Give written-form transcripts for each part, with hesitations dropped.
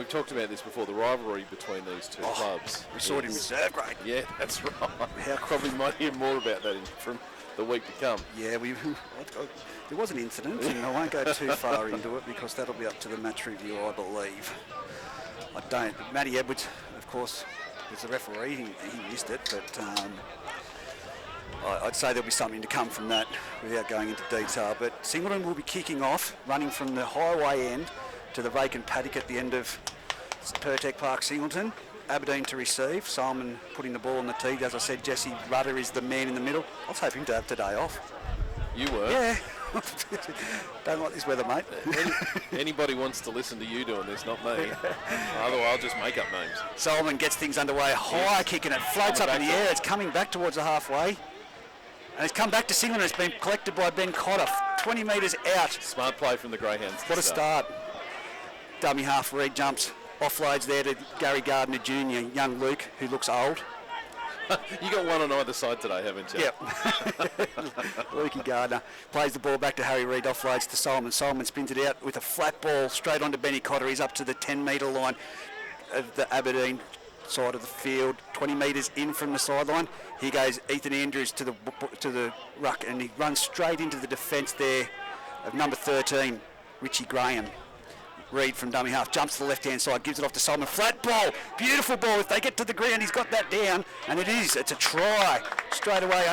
we've talked about this before, the rivalry between these two clubs. We saw it in reserve grade. Yeah, that's right. Probably might hear more about that from the week to come. Yeah, there was an incident, and I won't go too far into it because that'll be up to the match review, I believe. Matty Edwards, of course, was the referee. He missed it, but I'd say there'll be something to come from that without going into detail. But Singleton will be kicking off, running from the highway end to the vacant paddock at the end of Pertec Park, Singleton. Aberdeen to receive. Simon putting the ball on the tee. As I said, Jesse Rudder is the man in the middle. I was hoping to have today off. You were? Yeah. Don't like this weather, mate. Anybody wants to listen to you doing this, not me. Otherwise, I'll just make up names. Solomon gets things underway. High kick, and it floats up in the air. It's coming back towards the halfway. And it's come back to Singleton. It's been collected by Ben Cotter. 20 metres out. Smart play from the Greyhounds. What a start. Dummy half Reed jumps. Offloads there to Gary Gardner Jr., young Luke, who looks old. You got one on either side today, haven't you? Yep. Lukey Gardner plays the ball back to Harry Reid, offloads to Solomon. Solomon spins it out with a flat ball straight onto Benny Cotter. He's up to the 10-metre line of the Aberdeen side of the field, 20 metres in from the sideline. Here goes Ethan Andrews to the ruck, and he runs straight into the defence there of number 13, Richie Graham. Reid from dummy half jumps to the left-hand side, gives it off to Solomon. Flat ball, beautiful ball. If they get to the ground, he's got that down, and it is. It's a try straight away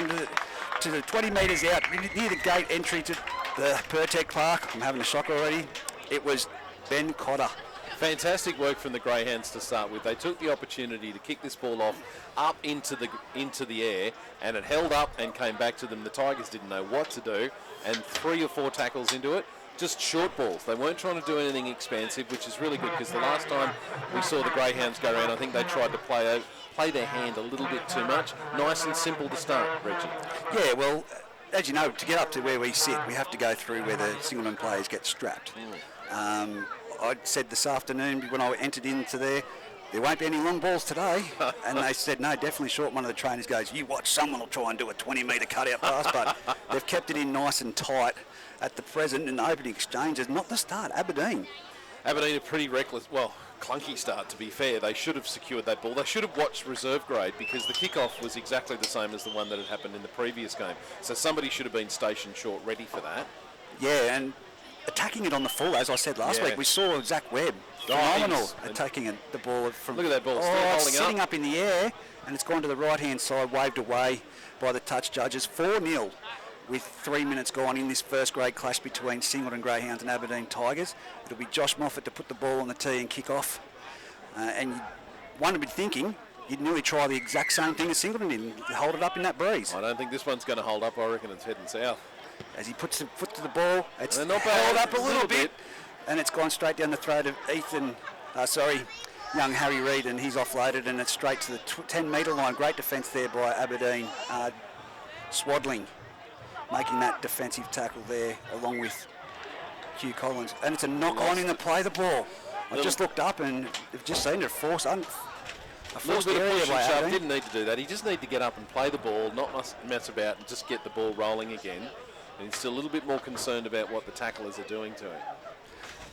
to the 20 metres out near the gate entry to the Pertec Park. I'm having a shock already. It was Ben Cotter. Fantastic work from the Greyhounds to start with. They took the opportunity to kick this ball off up into the air, and it held up and came back to them. The Tigers didn't know what to do, and 3 or 4 tackles into it. Just short balls. They weren't trying to do anything expansive, which is really good, because the last time we saw the Greyhounds go around, I think they tried to play their hand a little bit too much. Nice and simple to start, Reggie. Yeah, well, as you know, to get up to where we sit, we have to go through where the Singleton players get strapped. I said this afternoon when I entered into there won't be any long balls today. And they said, no, definitely short. One of the trainers goes, you watch, someone will try and do a 20-metre cutout pass, but they've kept it in nice and tight at the present, and the opening exchange is not the start. Aberdeen a pretty reckless, clunky start, to be fair. They should have secured that ball. They should have watched reserve grade, because the kickoff was exactly the same as the one that had happened in the previous game. So somebody should have been stationed short, ready for that. Yeah, and attacking it on the full, as I said last week, we saw Zach Webb, phenomenal, attacking the ball from. Look at that ball, still holding sitting up in the air, and it's gone to the right-hand side, waved away by the touch judges. 4-0 with 3 minutes gone in this first grade clash between Singleton Greyhounds and Aberdeen Tigers. It'll be Josh Moffat to put the ball on the tee and kick off. And one would be thinking you'd nearly try the exact same thing as Singleton did, hold it up in that breeze. I don't think this one's going to hold up. I reckon it's heading south. As he puts the foot to the ball, it's not held up a little bit, and it's gone straight down the throat of young Harry Reid, and he's offloaded, and it's straight to the 10-metre line. Great defence there by Aberdeen. Swaddling making that defensive tackle there, along with Hugh Collins. And it's a knock-on in the play the ball. I just looked up, and they've just seen it force a little bit of push and shove. Didn't need to do that. He just needed to get up and play the ball, not mess about, and just get the ball rolling again. And he's still a little bit more concerned about what the tacklers are doing to him.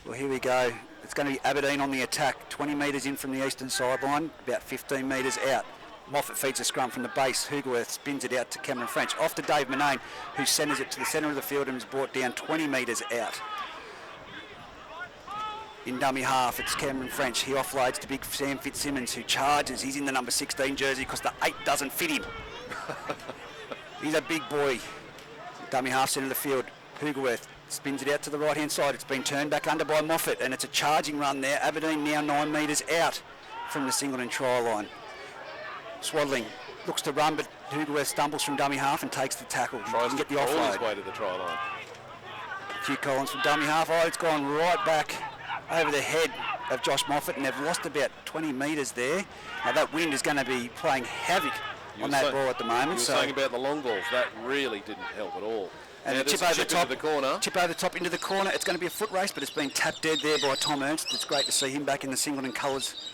Well, here we go. It's going to be Aberdeen on the attack. 20 metres in from the eastern sideline, about 15 metres out. Moffat feeds a scrum from the base. Hugerworth spins it out to Cameron French. Off to Dave Manane, who centres it to the centre of the field and is brought down 20 metres out. In dummy half, it's Cameron French. He offloads to big Sam Fitzsimmons, who charges. He's in the number 16 jersey because the 8 doesn't fit him. He's a big boy. Dummy half, centre of the field. Hugerworth spins it out to the right-hand side. It's been turned back under by Moffat, and it's a charging run there. Aberdeen now 9 metres out from the Singleton try line. Swaddling looks to run, but Hugerworth stumbles from dummy half and takes the tackle. Tries to get the roll offload. His way to the try line. Hugh Collins from dummy half. Oh, it's gone right back over the head of Josh Moffat, and they've lost about 20 metres there. Now that wind is going to be playing havoc on that ball at the moment. You were saying about the long balls, that really didn't help at all. And now chip over the top, into the corner. Chip over the top into the corner. It's going to be a foot race, but it's been tapped dead there by Tom Ernst. It's great to see him back in the Singleton colours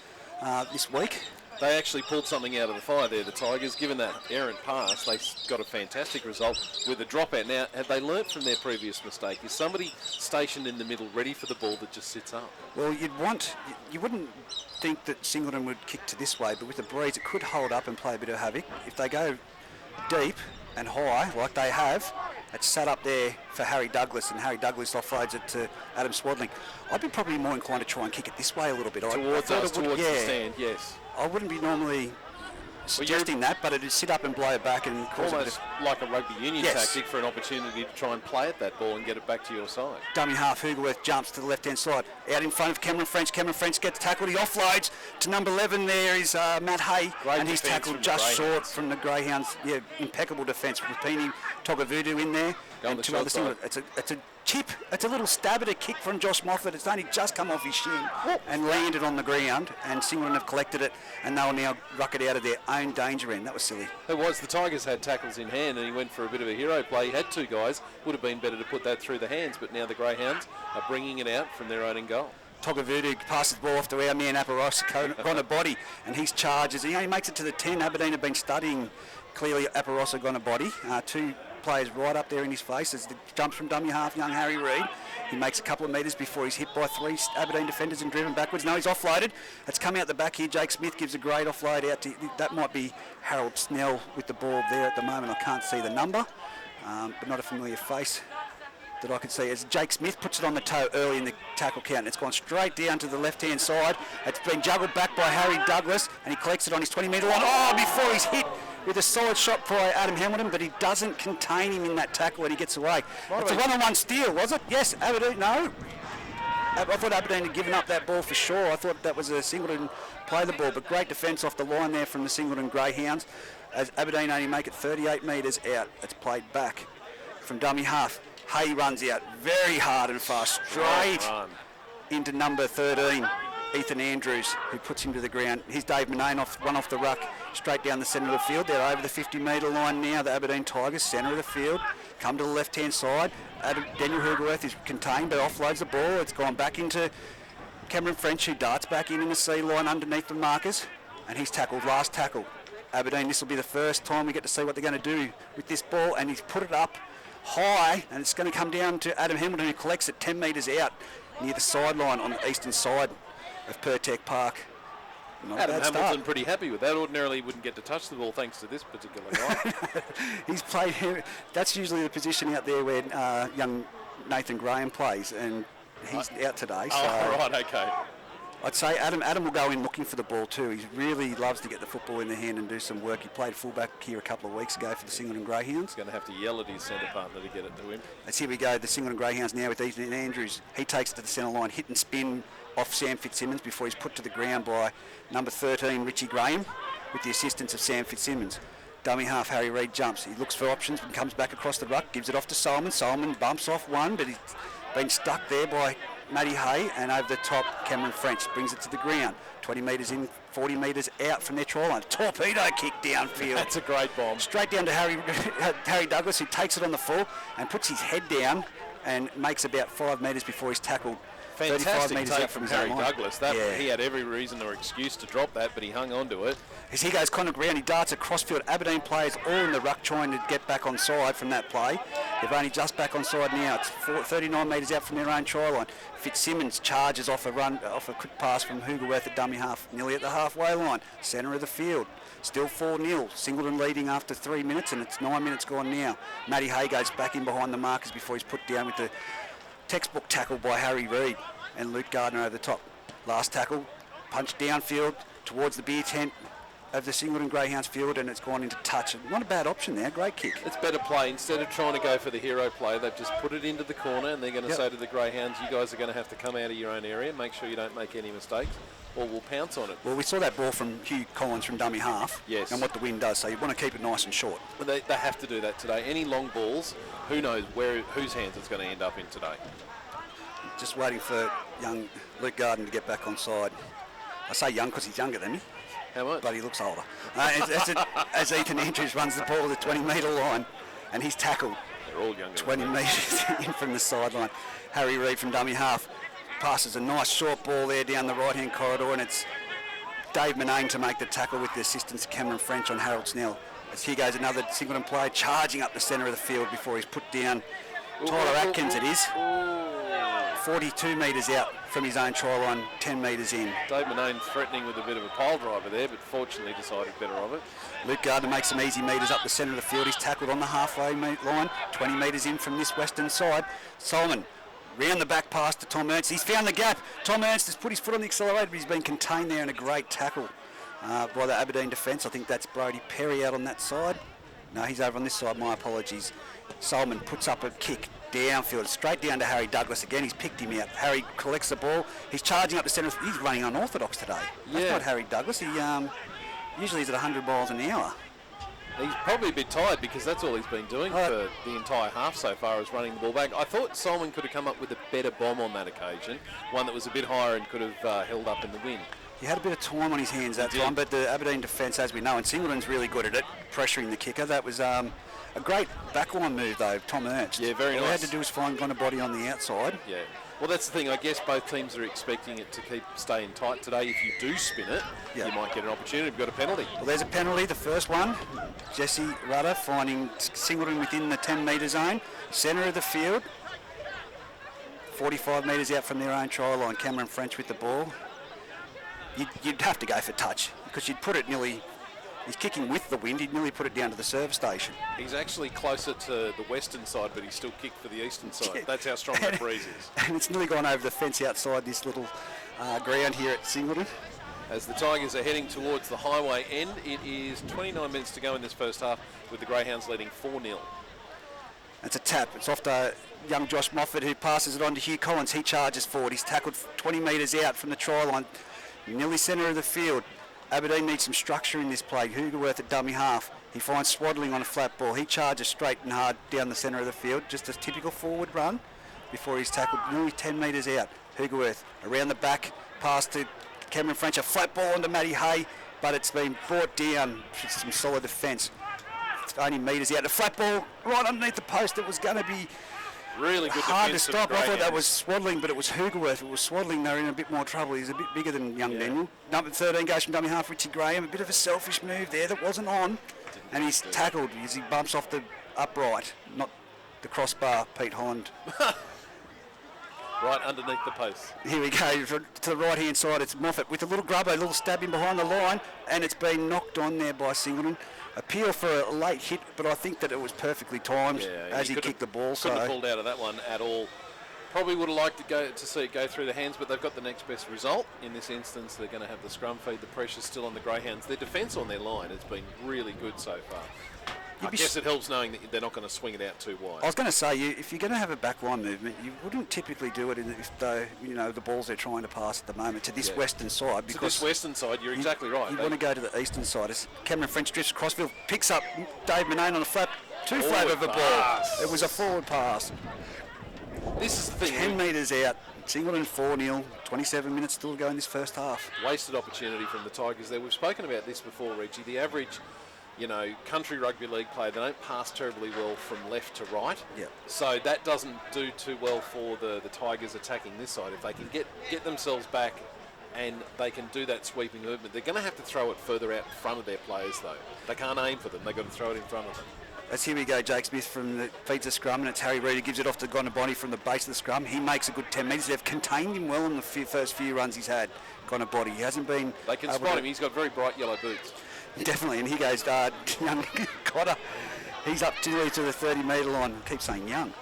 this week. They actually pulled something out of the fire there, the Tigers. Given that errant pass, they got a fantastic result with a dropout. Now, have they learnt from their previous mistake? Is somebody stationed in the middle ready for the ball that just sits up? Well, you wouldn't think that Singleton would kick to this way, but with the breeze, it could hold up and play a bit of havoc. If they go deep and high, like they have, it's sat up there for Harry Douglas, and Harry Douglas offloads it to Adam Swadling. I'd be probably more inclined to try and kick it this way a little bit. Towards us, towards the stand, yes. I wouldn't be normally suggesting that, but it'd sit up and blow it back and cause almost like a rugby union tactic for an opportunity to try and play at that ball and get it back to your side. Dummy half, Hugerworth jumps to the left-hand side. Out in front of Cameron French. Cameron French gets tackled. He offloads to number 11 there is Matt Hay. Great and he's tackled just short from the Greyhounds. Yeah, impeccable defence. Rapini, Togavudu in there. And two other side. It's a chip. It's a little stab at a kick from Josh Moffat. It's only just come off his shin and landed on the ground, and Singleton have collected it, and they'll now ruck it out of their own danger end. That was silly. It was. The Tigers had tackles in hand, and he went for a bit of a hero play. He had two guys. Would have been better to put that through the hands, but now the Greyhounds are bringing it out from their own end goal. Togavudu passes the ball off to our man Aparosa on a body, and his charges. He only makes it to the 10. Aberdeen have been studying clearly Aparosa gone a body. Two players right up there in his face as the jumps from dummy half, young Harry Reid. He makes a couple of metres before he's hit by three Aberdeen defenders and driven backwards. No, he's offloaded. It's come out the back here. Jake Smith gives a great offload out to, that might be Harold Snell with the ball there at the moment. I can't see the number, but not a familiar face that I can see as Jake Smith puts it on the toe early in the tackle count, and it's gone straight down to the left-hand side. It's been juggled back by Harry Douglas, and he collects it on his 20-metre line. Oh, before he's hit with a solid shot by Adam Hamilton, but he doesn't contain him in that tackle and he gets away. It's a one-on-one steal, was it? Yes, Aberdeen, no. I thought Aberdeen had given up that ball for sure. I thought that was a Singleton play the ball, but great defence off the line there from the Singleton Greyhounds as Aberdeen only make it 38 metres out. It's played back from dummy half. Hay runs out very hard and fast, straight into number 13, Ethan Andrews, who puts him to the ground. Here's Dave Manane run off the ruck, straight down the centre of the field. They're over the 50-metre line now, the Aberdeen Tigers, centre of the field. Come to the left-hand side. Daniel Hugerworth is contained, but offloads the ball. It's gone back into Cameron French, who darts back in the C line underneath the markers, and he's tackled, last tackle. Aberdeen, this will be the first time we get to see what they're going to do with this ball, and he's put it up high, and it's going to come down to Adam Hamilton, who collects it 10 metres out near the sideline on the eastern side of Pertec Park. Adam Hamilton pretty happy with that. Ordinarily he wouldn't get to touch the ball thanks to this particular guy. He's played, that's usually the position out there where young Nathan Graham plays, and he's out today. So right, okay. I'd say Adam will go in looking for the ball too. He really loves to get the football in the hand and do some work. He played fullback here a couple of weeks ago for the Singleton Greyhounds. He's going to have to yell at his centre partner to get it to him. Let's here we go, the Singleton Greyhounds now with Ethan Andrews. He takes it to the centre line, hit and spin off Sam Fitzsimmons before he's put to the ground by number 13, Richie Graham, with the assistance of Sam Fitzsimmons. Dummy half, Harry Reid jumps. He looks for options and comes back across the ruck, gives it off to Solomon. Solomon bumps off one, but he's been stuck there by Matty Hay, and over the top, Cameron French brings it to the ground. 20 metres in, 40 metres out from their try line. Torpedo kick downfield. That's a great bomb. Straight down to Harry Douglas, who takes it on the full and puts his head down and makes about 5 metres before he's tackled. Fantastic take from Harry Douglas. He had every reason or excuse to drop that, but he hung on to it. As he goes on the ground, he darts across field. Aberdeen players all in the ruck trying to get back on side from that play. They've only just back on side now. It's 39 metres out from their own try line. Fitzsimmons charges off a quick pass from Hugerworth at dummy half, nearly at the halfway line, centre of the field. Still 4-0. Singleton leading after 3 minutes, and it's 9 minutes gone now. Matty Hay goes back in behind the markers before he's put down with the textbook tackle by Harry Reid and Luke Gardner over the top. Last tackle, punch downfield towards the beer tent of the Singleton Greyhounds field, and it's gone into touch. Not a bad option there, great kick. It's better play. Instead of trying to go for the hero play, they've just put it into the corner, and they're going to say to the Greyhounds, you guys are going to have to come out of your own area, make sure you don't make any mistakes, or we'll pounce on it. Well, we saw that ball from Hugh Collins from dummy half, yes, and what the wind does, so you want to keep it nice and short. But they have to do that today. Any long balls, who knows whose hands it's going to end up in today. Just waiting for young Luke Gardner to get back on side. I say young because he's younger than me. How much? But he looks older. As Ethan Andrews runs the ball to the 20-metre line, and he's tackled. They're all younger. 20 metres in from the sideline. Harry Reid from dummy half passes a nice short ball there down the right-hand corridor, and it's Dave Manane to make the tackle with the assistance of Cameron French on Harold Snell. As here goes another Singleton player charging up the centre of the field before he's put down. Tyler Atkins it is. 42 metres out from his own try line, 10 metres in. Dave Manane threatening with a bit of a pile driver there, but fortunately decided better of it. Luke Gardner makes some easy metres up the centre of the field. He's tackled on the halfway line, 20 metres in from this western side. Solomon round the back pass to Tom Ernst. He's found the gap. Tom Ernst has put his foot on the accelerator, but he's been contained there in a great tackle by the Aberdeen defence. I think that's Brodie Perry out on that side. No, he's over on this side. My apologies. Solomon puts up a kick downfield, straight down to Harry Douglas again. He's picked him out. Harry collects the ball. He's charging up the centre. He's running unorthodox today. That's not Harry Douglas. He usually is at 100 miles an hour. He's probably a bit tired because that's all he's been doing for the entire half so far, is running the ball back. I thought Solomon could have come up with a better bomb on that occasion, one that was a bit higher and could have held up in the wind. He had a bit of time on his hands that time, but the Aberdeen defence, as we know, and Singleton's really good at it, pressuring the kicker. That was a great backline move, though, Tom Ernst. Yeah, very nice. All he had to do was find body on the outside. Yeah. Well, that's the thing. I guess both teams are expecting it to keep staying tight today. If you do spin it, you might get an opportunity. You've got a penalty. Well, there's a penalty, the first one. Jesse Rudder finding Singleton within the 10-metre zone. Centre of the field. 45 metres out from their own try line. Cameron French with the ball. You'd have to go for touch because you'd put it nearly... He's kicking with the wind. He'd nearly put it down to the service station. He's actually closer to the western side, but he's still kicked for the eastern side. That's how strong that breeze is. And it's nearly gone over the fence outside this little ground here at Singleton. As the Tigers are heading towards the highway end, it is 29 minutes to go in this first half, with the Greyhounds leading 4-0. That's a tap. It's off to young Josh Moffat, who passes it on to Hugh Collins. He charges forward. He's tackled 20 metres out from the try line, nearly centre of the field. Aberdeen needs some structure in this play. Hoogerworth at dummy half. He finds Swaddling on a flat ball. He charges straight and hard down the centre of the field. Just a typical forward run before he's tackled nearly 10 metres out. Hoogerworth around the back, pass to Cameron French. A flat ball onto Matty Hay, but it's been brought down. Some solid defence. It's only metres out. A flat ball right underneath the post. It was going to be really good hard to defence stop. I thought that was Swaddling, but it was Hoogerworth. It was Swaddling. They're in a bit more trouble. He's a bit bigger than young Daniel. Number 13 goes from dummy half, Richie Graham. A bit of a selfish move there that wasn't on. And he's tackled as he bumps off the upright, not the crossbar, Pete Holland. Right underneath the post. Here we go, to the right-hand side. It's Moffat with a little grubber, a little stab in behind the line, and it's been knocked on there by Singleton. Appeal for a late hit, but I think that it was perfectly timed as he kicked the ball. Couldn't have pulled out of that one at all. Probably would have liked to see it go through the hands, but they've got the next best result. In this instance, they're going to have the scrum feed. The pressure's still on the Greyhounds. Their defence on their line has been really good so far. I guess it helps knowing that they're not going to swing it out too wide. I was going to say, if you're going to have a backline movement, you wouldn't typically do it if the balls they're trying to pass at the moment to this western side. Because to this western side, you're exactly right. You want to go to the eastern side. As Cameron French drifts across field, picks up Dave Manane on a flat of the ball. It was a forward pass. This is the thing. 10 metres out. Singleton 4-0. 27 minutes still to go in this first half. Wasted opportunity from the Tigers there. We've spoken about this before, Reggie. The average, country rugby league player, they don't pass terribly well from left to right. Yep. So that doesn't do too well for the Tigers attacking this side. If they can get themselves back and they can do that sweeping movement, they're going to have to throw it further out in front of their players, though. They can't aim for them. They've got to throw it in front of them. As here we go, Jake Smith feeds the scrum, and it's Harry Reid who gives it off to Gonaboni from the base of the scrum. He makes a good 10 metres. They've contained him well in the first few runs he's had, Gonaboni. He hasn't been... They can spot him. He's got very bright yellow boots. Definitely, and here goes young Cotter. He's up nearly to the 30-metre line. I keep saying young.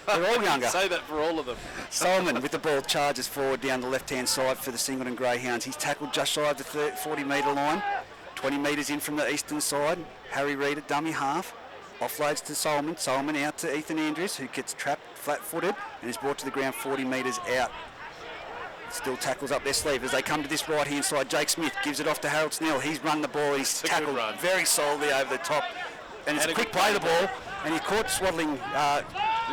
They're all younger. Say that for all of them. Solomon with the ball charges forward down the left-hand side for the Singleton Greyhounds. He's tackled just shy of the 40-metre line. 20 metres in from the eastern side. Harry Reid at dummy half. Offloads to Solomon. Solomon out to Ethan Andrews, who gets trapped flat-footed and is brought to the ground 40 metres out. Still tackles up their sleeve as they come to this right-hand side. Jake Smith gives it off to Harold Snell. He's run the ball. He's tackled very solidly over the top. And it's a quick play the ball. And he caught Swaddling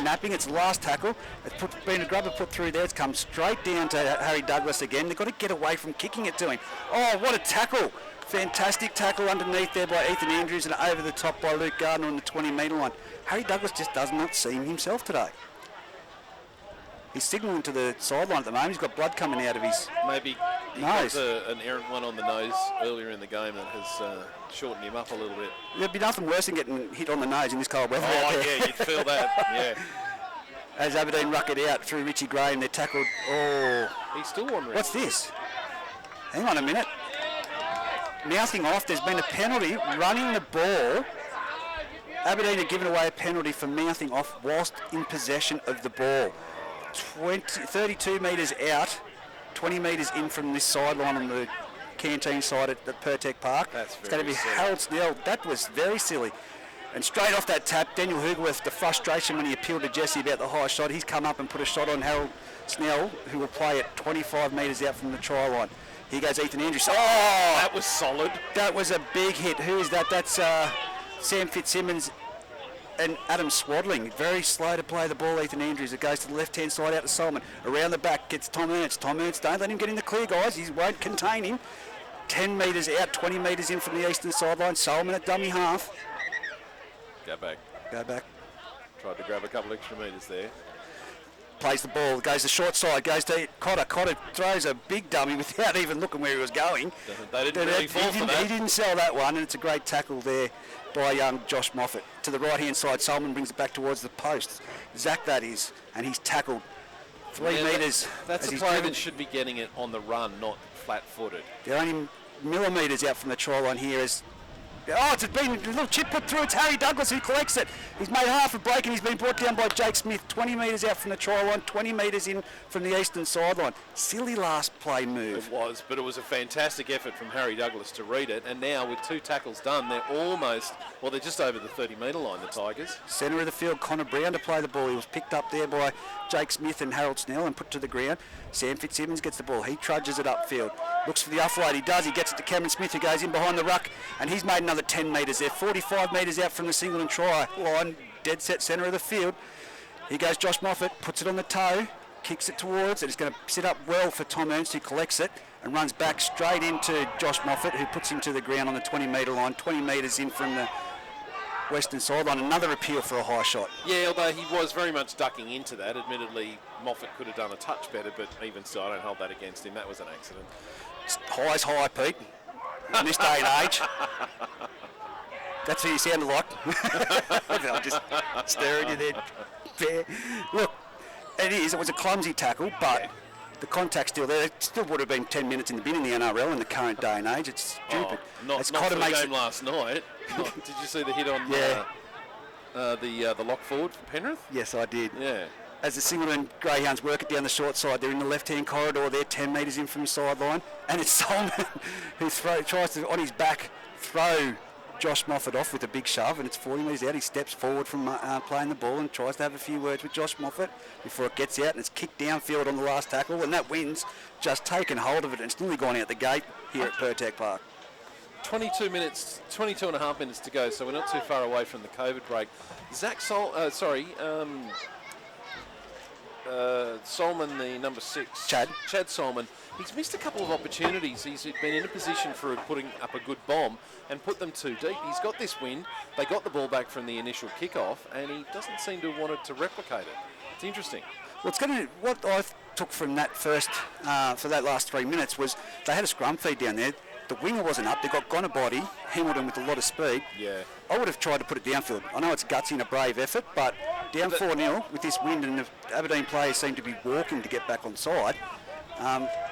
napping. It's the last tackle. It's been a grubber put through there. It's come straight down to Harry Douglas again. They've got to get away from kicking it to him. Oh, what a tackle. Fantastic tackle underneath there by Ethan Andrews and over the top by Luke Gardner on the 20-metre line. Harry Douglas just does not seem himself today. He's signalling to the sideline at the moment. He's got blood coming out of his... Maybe Nose. An errant one on the nose earlier in the game that has shortened him up a little bit. There'd be nothing worse than getting hit on the nose in this cold weather out Oh, there. yeah, you'd feel that, yeah. As Aberdeen ruck it out through Richie Graham, they're tackled. Oh, He's still wandering. what's this? Hang on a minute. Mouthing off, there's been a penalty, running the ball. Aberdeen have given away a penalty for mouthing off whilst in possession of the ball. 32 metres out, 20 metres in from this sideline on the canteen side at the Pertec Park. That's it's going to be very silly. Harold Snell. That was very silly. And straight off that tap, Daniel Hoogerworth, the frustration when he appealed to Jesse about the high shot, he's come up and put a shot on Harold Snell, who will play at 25 metres out from the try line. Here goes Ethan Andrews. Oh! That was solid. That was a big hit. Who is that? That's Sam Fitzsimmons and Adam Swaddling. Very slow to play the ball, Ethan Andrews. It goes to the left-hand side out to Solomon. Around the back gets Tom Ernst. Tom Ernst, don't let him get in the clear, guys. He won't contain him. 10 metres out, 20 metres in from the eastern sideline. Solomon at dummy half. Go back. Go back. Tried to grab a couple extra metres there. Plays the ball, goes the short side, goes to Cotter. Cotter throws a big dummy without even looking where he was going. They didn't really fall for that. He didn't sell that one, and it's a great tackle there by young Josh Moffat. To the right-hand side, Solomon brings it back towards the post. Zach, that is, and he's tackled 3 metres. That's a player that should be getting it on the run, not flat-footed. They're only millimetres out from the try line here as... Oh, it's been a little chip put through. It's Harry Douglas who collects it. He's made half a break and he's been brought down by Jake Smith. 20 metres out from the try line, 20 metres in from the eastern sideline. Silly last play move. It was, but it was a fantastic effort from Harry Douglas to read it. And now with 2 tackles done, they're almost, well, they're just over the 30-metre line, the Tigers. Centre of the field, Connor Brown to play the ball. He was picked up there by Jake Smith and Harold Snell and put to the ground. Sam Fitzsimmons gets the ball. He trudges it upfield. Looks for the offload. He does. He gets it to Cameron Smith, who goes in behind the ruck, and he's made another 10 metres there. 45 metres out from the Singleton try line, dead set centre of the field. Here goes Josh Moffat, puts it on the toe, kicks it towards it. It's going to sit up well for Tom Ernst, who collects it and runs back straight into Josh Moffat, who puts him to the ground on the 20-metre line, 20 metres in from the western sideline. Another appeal for a high shot. Yeah, although he was very much ducking into that. Admittedly, Moffat could have done a touch better, but even so, I don't hold that against him. That was an accident. High's high, Pete, in this day and age. That's who you sounded like. I'm just staring at you there. Look, it was a clumsy tackle, but the contact's still there. It still would have been 10 minutes in the bin in the NRL in the current day and age. It's stupid. Not for the game last night. Did you see the hit on the lock forward for Penrith? Yes, I did. Yeah. As the Singleton Greyhounds work it down the short side, they're in the left-hand corridor there, 10 metres in from the sideline, and it's Solomon who tries to, on his back, throw Josh Moffat off with a big shove, and it's 40 metres out. He steps forward from playing the ball and tries to have a few words with Josh Moffat before it gets out, and it's kicked downfield on the last tackle, and that wind's just taken hold of it, and it's nearly gone out the gate here at Pertec Park. 22 and a half minutes to go, so we're not too far away from the COVID break. Solomon, the number 6. Chad Solomon. He's missed a couple of opportunities. He's been in a position for putting up a good bomb and put them too deep. He's got this win. They got the ball back from the initial kickoff, and he doesn't seem to have wanted to replicate it. It's interesting. Well, what I took from that first, for that last 3 minutes, was they had a scrum feed down there. The winger wasn't up. They got Gonabody, Hamilton with a lot of speed. Yeah. I would have tried to put it downfield. I know it's gutsy and a brave effort, but down 4-0 with this wind, and the Aberdeen players seem to be walking to get back on side.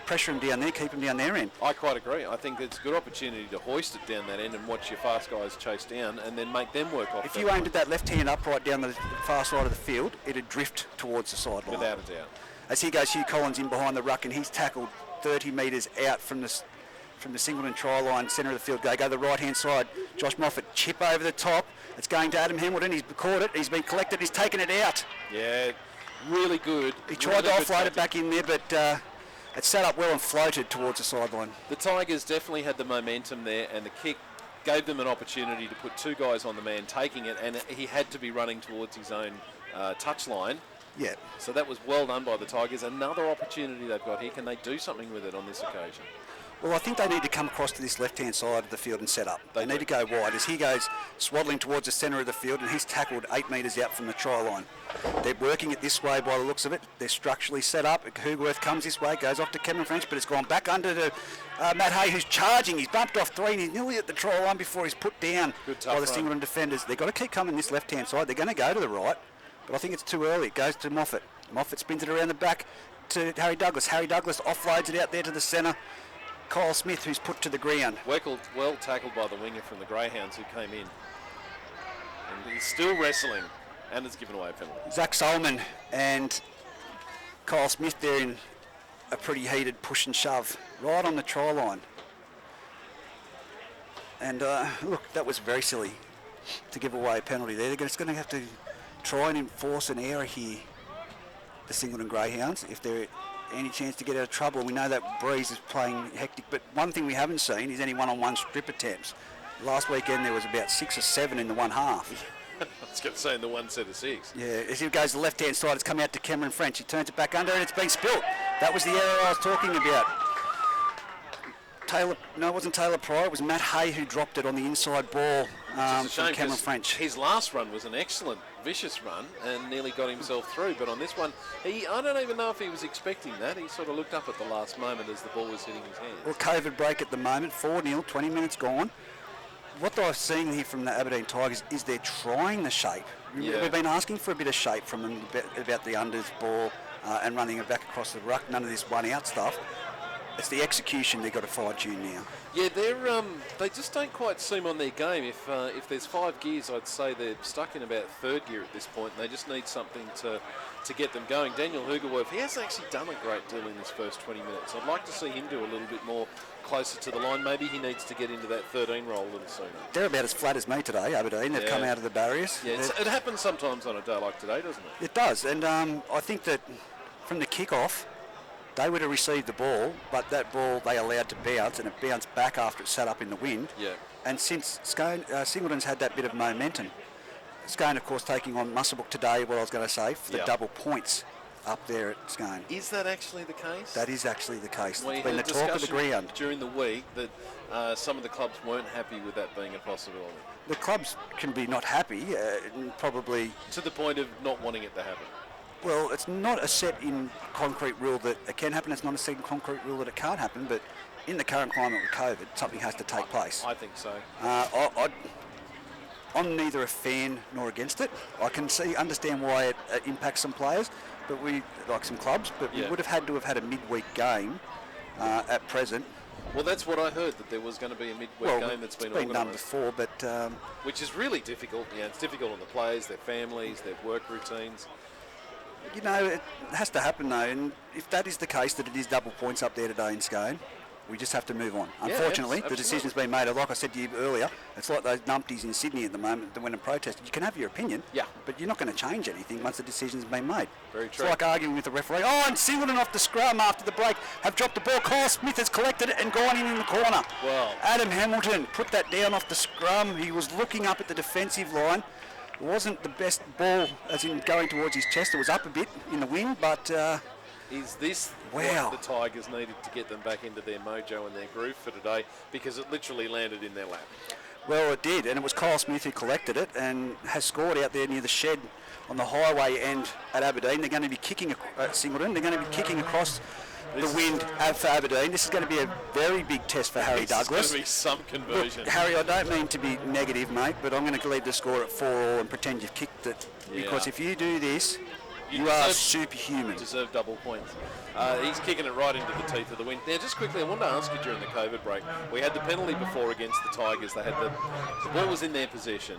Pressure them down there, keep them down their end. I quite agree. I think it's a good opportunity to hoist it down that end and watch your fast guys chase down and then make them work off. If you aimed at that left hand upright down the far side of the field, it'd drift towards the sideline. Without a doubt. As here goes Hugh Collins in behind the ruck, and he's tackled 30 metres out from the Singleton try line, centre of the field. Go the right-hand side. Josh Moffat, chip over the top. It's going to Adam Hamilton. He's caught it. He's been collected. He's taken it out. Yeah, really good. He tried to offload it back in there, but it sat up well and floated towards the sideline. The Tigers definitely had the momentum there, and the kick gave them an opportunity to put 2 guys on the man taking it, and he had to be running towards his own touchline. Yeah. So that was well done by the Tigers. Another opportunity they've got here. Can they do something with it on this occasion? Well, I think they need to come across to this left-hand side of the field and set up. They need to go wide as he goes swaddling towards the centre of the field, and he's tackled 8 metres out from the try line. They're working it this way by the looks of it. They're structurally set up. Hoogworth comes this way, goes off to Cameron French, but it's gone back under to Matt Hay, who's charging. He's bumped off 3 and he's nearly at the try line before he's put down by the Singleton defenders. They've got to keep coming this left-hand side. They're going to go to the right, but I think it's too early. It goes to Moffat. Moffat spins it around the back to Harry Douglas. Harry Douglas offloads it out there to the centre. Kyle Smith, who's put to the ground. Well tackled by the winger from the Greyhounds who came in. And he's still wrestling and has given away a penalty. Zach Solomon and Kyle Smith there in a pretty heated push and shove right on the try line. And look, that was very silly to give away a penalty there. They're just going to have to try and enforce an error here, the Singleton Greyhounds, if they're any chance to get out of trouble. We know that Breeze is playing hectic, but one thing we haven't seen is any one-on-one strip attempts. Last weekend there was about 6 or 7 in the one half. I was going to say in the one set of 6. Yeah, as he goes to the left-hand side, it's come out to Cameron French. He turns it back under and it's been spilt. That was the error I was talking about. It wasn't Taylor Pryor, it was Matt Hay who dropped it on the inside ball from Cameron French. His last run was an excellent, vicious run and nearly got himself through, but on this one, I don't even know if he was expecting that. He sort of looked up at the last moment as the ball was hitting his hands. Well, COVID break at the moment, 4-0, 20 minutes gone. What I've seen here from the Aberdeen Tigers is they're trying the shape. Yeah. We've been asking for a bit of shape from them about the unders ball and running it back across the ruck, none of this one-out stuff. It's the execution they've got to fine-tune now. Yeah, they just don't quite seem on their game. If there's 5 gears, I'd say they're stuck in about 3rd gear at this point, and they just need something to get them going. Daniel Hoogworth, he hasn't actually done a great deal in this first 20 minutes. I'd like to see him do a little bit more closer to the line. Maybe he needs to get into that 13 role a little sooner. They're about as flat as me today, Aberdeen. They've come out of the barriers. Yeah, it happens sometimes on a day like today, doesn't it? It does, and I think that from the kick-off, they would have received the ball, but that ball they allowed to bounce, and it bounced back after it sat up in the wind. Yeah. And since Scone, Singleton's had that bit of momentum, Scone, of course, taking on Musselbrook today, what I was going to say, for the double points up there at Scone. Is that actually the case? That is actually the case. Well, it's been the talk of the ground during the week that some of the clubs weren't happy with that being a possibility. The clubs can be not happy, probably... To the point of not wanting it to happen. Well, it's not a set in concrete rule that it can happen. It's not a set in concrete rule that it can't happen. But in the current climate with COVID, something has to take place. I think so. I'm neither a fan nor against it. I can understand why it impacts some players, but we like some clubs. But we would have had to have had a midweek game at present. Well, that's what I heard, that there was going to be a midweek game that's been organised. Done before, but which is really difficult. Yeah, it's difficult on the players, their families, their work routines. You know, it has to happen though, and if that is the case, that it is double points up there today in Scone, we just have to move on. Unfortunately, the decision's been made. Like I said to you earlier, it's like those numpties in Sydney at the moment that went and protested. You can have your opinion, but you're not going to change anything once the decision's been made. Very true. It's like arguing with the referee. Oh, and Singleton off the scrum after the break have dropped the ball. Kyle Smith has collected it and gone in the corner. Well, Adam Hamilton put that down off the scrum. He was looking up at the defensive line. It wasn't the best ball, as in going towards his chest. It was up a bit in the wind, but... is this what the Tigers needed to get them back into their mojo and their groove for today? Because it literally landed in their lap. Well, it did, and it was Kyle Smith who collected it and has scored out there near the shed on the highway end at Aberdeen. They're going to be kicking at Singleton. They're going to be kicking across the wind for Aberdeen. This is going to be a very big test for Harry Douglas. It's going to be some conversion. Look, Harry, I don't mean to be negative, mate, but I'm going to leave the score at 4-4 and pretend you've kicked it. Because if you do this, you are superhuman. Deserve double points. He's kicking it right into the teeth of the wind. Now, just quickly, I wanted to ask you during the COVID break, we had the penalty before against the Tigers. They had the ball was in their possession,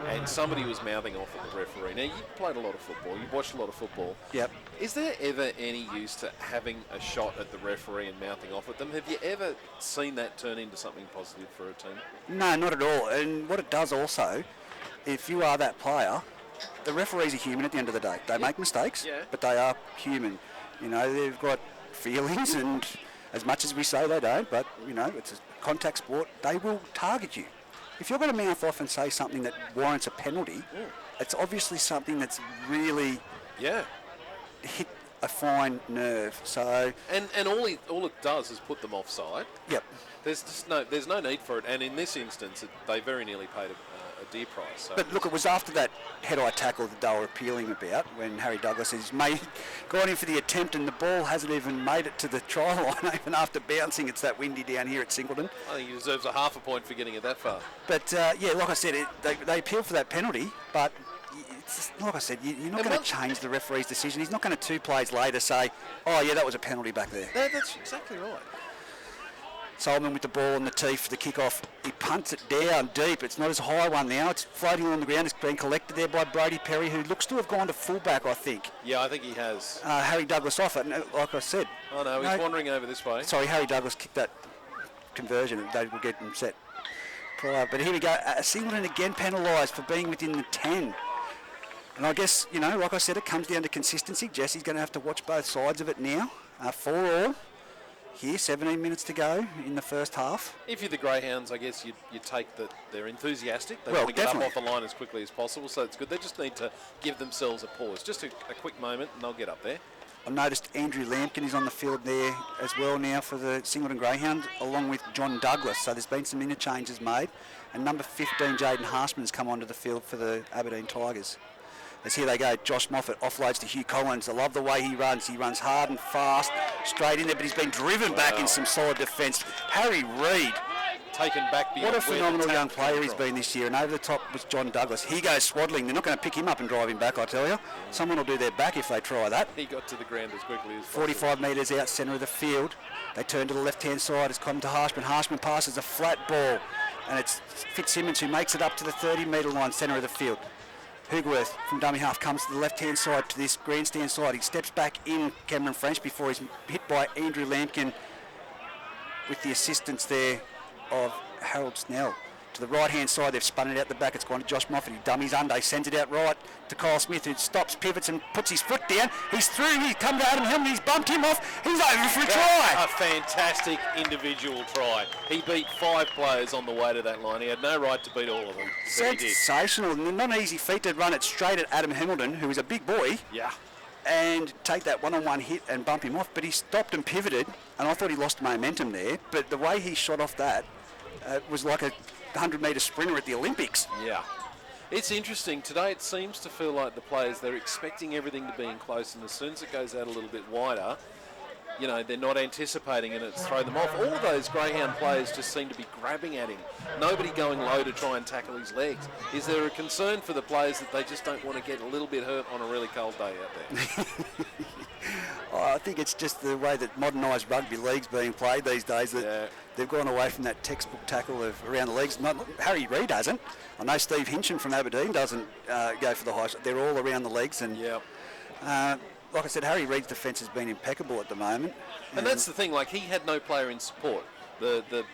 and somebody was mouthing off at the referee. Now, you played a lot of football. You watched a lot of football. Yep. Is there ever any use to having a shot at the referee and mouthing off at them? Have you ever seen that turn into something positive for a team? No, not at all. And what it does also, if you are that player, the referees are human at the end of the day. They make mistakes, but they are human. You know, they've got feelings, and as much as we say they don't, but, you know, it's a contact sport, they will target you. If you're going to mouth off and say something that warrants a penalty, it's obviously something that's really hit a fine nerve. So And all it does is put them offside. yep. There's no need for it. And in this instance, they very nearly paid a dear price. So But look, it was after that head-eye tackle that they were appealing about when Harry Douglas has gone in for the attempt and the ball hasn't even made it to the try line even after bouncing. It's that windy down here at Singleton. I think he deserves a half a point for getting it that far. But yeah, like I said, they appealed for that penalty, but it's, like I said, you're not going to change the referee's decision. He's not going to 2 plays later say, oh yeah, that was a penalty back there. No, that's exactly right. Solomon with the ball on the tee for the kick-off. He punts it down deep. It's not as high one now. It's floating on the ground. It's been collected there by Brady Perry, who looks to have gone to fullback, I think. Yeah, I think he has. Harry Douglas off it, and like I said. Oh no, he's wandering over this way. Sorry, Harry Douglas kicked that conversion, and they will get him set prior. But here we go. Singleton again penalised for being within the 10. And I guess, you know, like I said, it comes down to consistency. Jesse's going to have to watch both sides of it now. 4-all. Here, 17 minutes to go in the first half. If you're the Greyhounds, I guess you take that they're enthusiastic. They Well, want to get definitely. up off the line as quickly as possible, so it's good. They just need to give themselves a pause. Just a quick moment, and they'll get up there. I noticed Andrew Lampkin is on the field there as well now for the Singleton Greyhound, along with John Douglas. So there's been some interchanges made. And number 15, Jaden Harsman, has come onto the field for the Aberdeen Tigers. As here they go, Josh Moffat offloads to Hugh Collins. I love the way he runs. He runs hard and fast, straight in there, but he's been driven back in some solid defence. Harry Reid, Taken back beyond what a where the phenomenal tackle young player came he's from. been this year. And over the top was John Douglas. He goes swaddling. They're not going to pick him up and drive him back, I tell you. Someone will do their back if they try that. He got to the ground as quickly as possible. 45 metres out centre of the field. They turn to the left-hand side. It's come to Harshman. Harshman passes a flat ball. And it's Fitzsimmons who makes it up to the 30-metre line, centre of the field. Hugworth from dummy half comes to the left-hand side to this grandstand side. He steps back in Cameron French before he's hit by Andrew Lampkin with the assistance there of Harold Snell. To the right-hand side, they've spun it out the back. It's gone to Josh Moffat. He dummies under. He sends it out right to Kyle Smith, who stops, pivots, and puts his foot down. He's through. He's come to Adam Hillman. He's bumped him off. He's over for a try. A fantastic individual try. He beat 5 players on the way to that line. He had no right to beat all of them, but he did. Sensational. Not an easy feat to run it straight at Adam Hamilton, who is a big boy, Yeah. and take that one-on-one hit and bump him off. But he stopped and pivoted, and I thought he lost momentum there. But the way he shot off that was like a 100-metre sprinter at the Olympics. Yeah. It's interesting. Today it seems to feel like the players, they're expecting everything to be in close, and as soon as it goes out a little bit wider, you know, they're not anticipating and it's thrown them off. All of those Greyhound players just seem to be grabbing at him. Nobody going low to try and tackle his legs. Is there a concern for the players that they just don't want to get a little bit hurt on a really cold day out there? I think it's just the way that modernised rugby league's being played these days, that they've gone away from that textbook tackle of around the legs. Harry Reid hasn't. I know Steve Hinchin from Aberdeen doesn't go for the high. They're all around the legs. And like I said, Harry Reid's defence has been impeccable at the moment. And that's the thing, like he had no player in support. The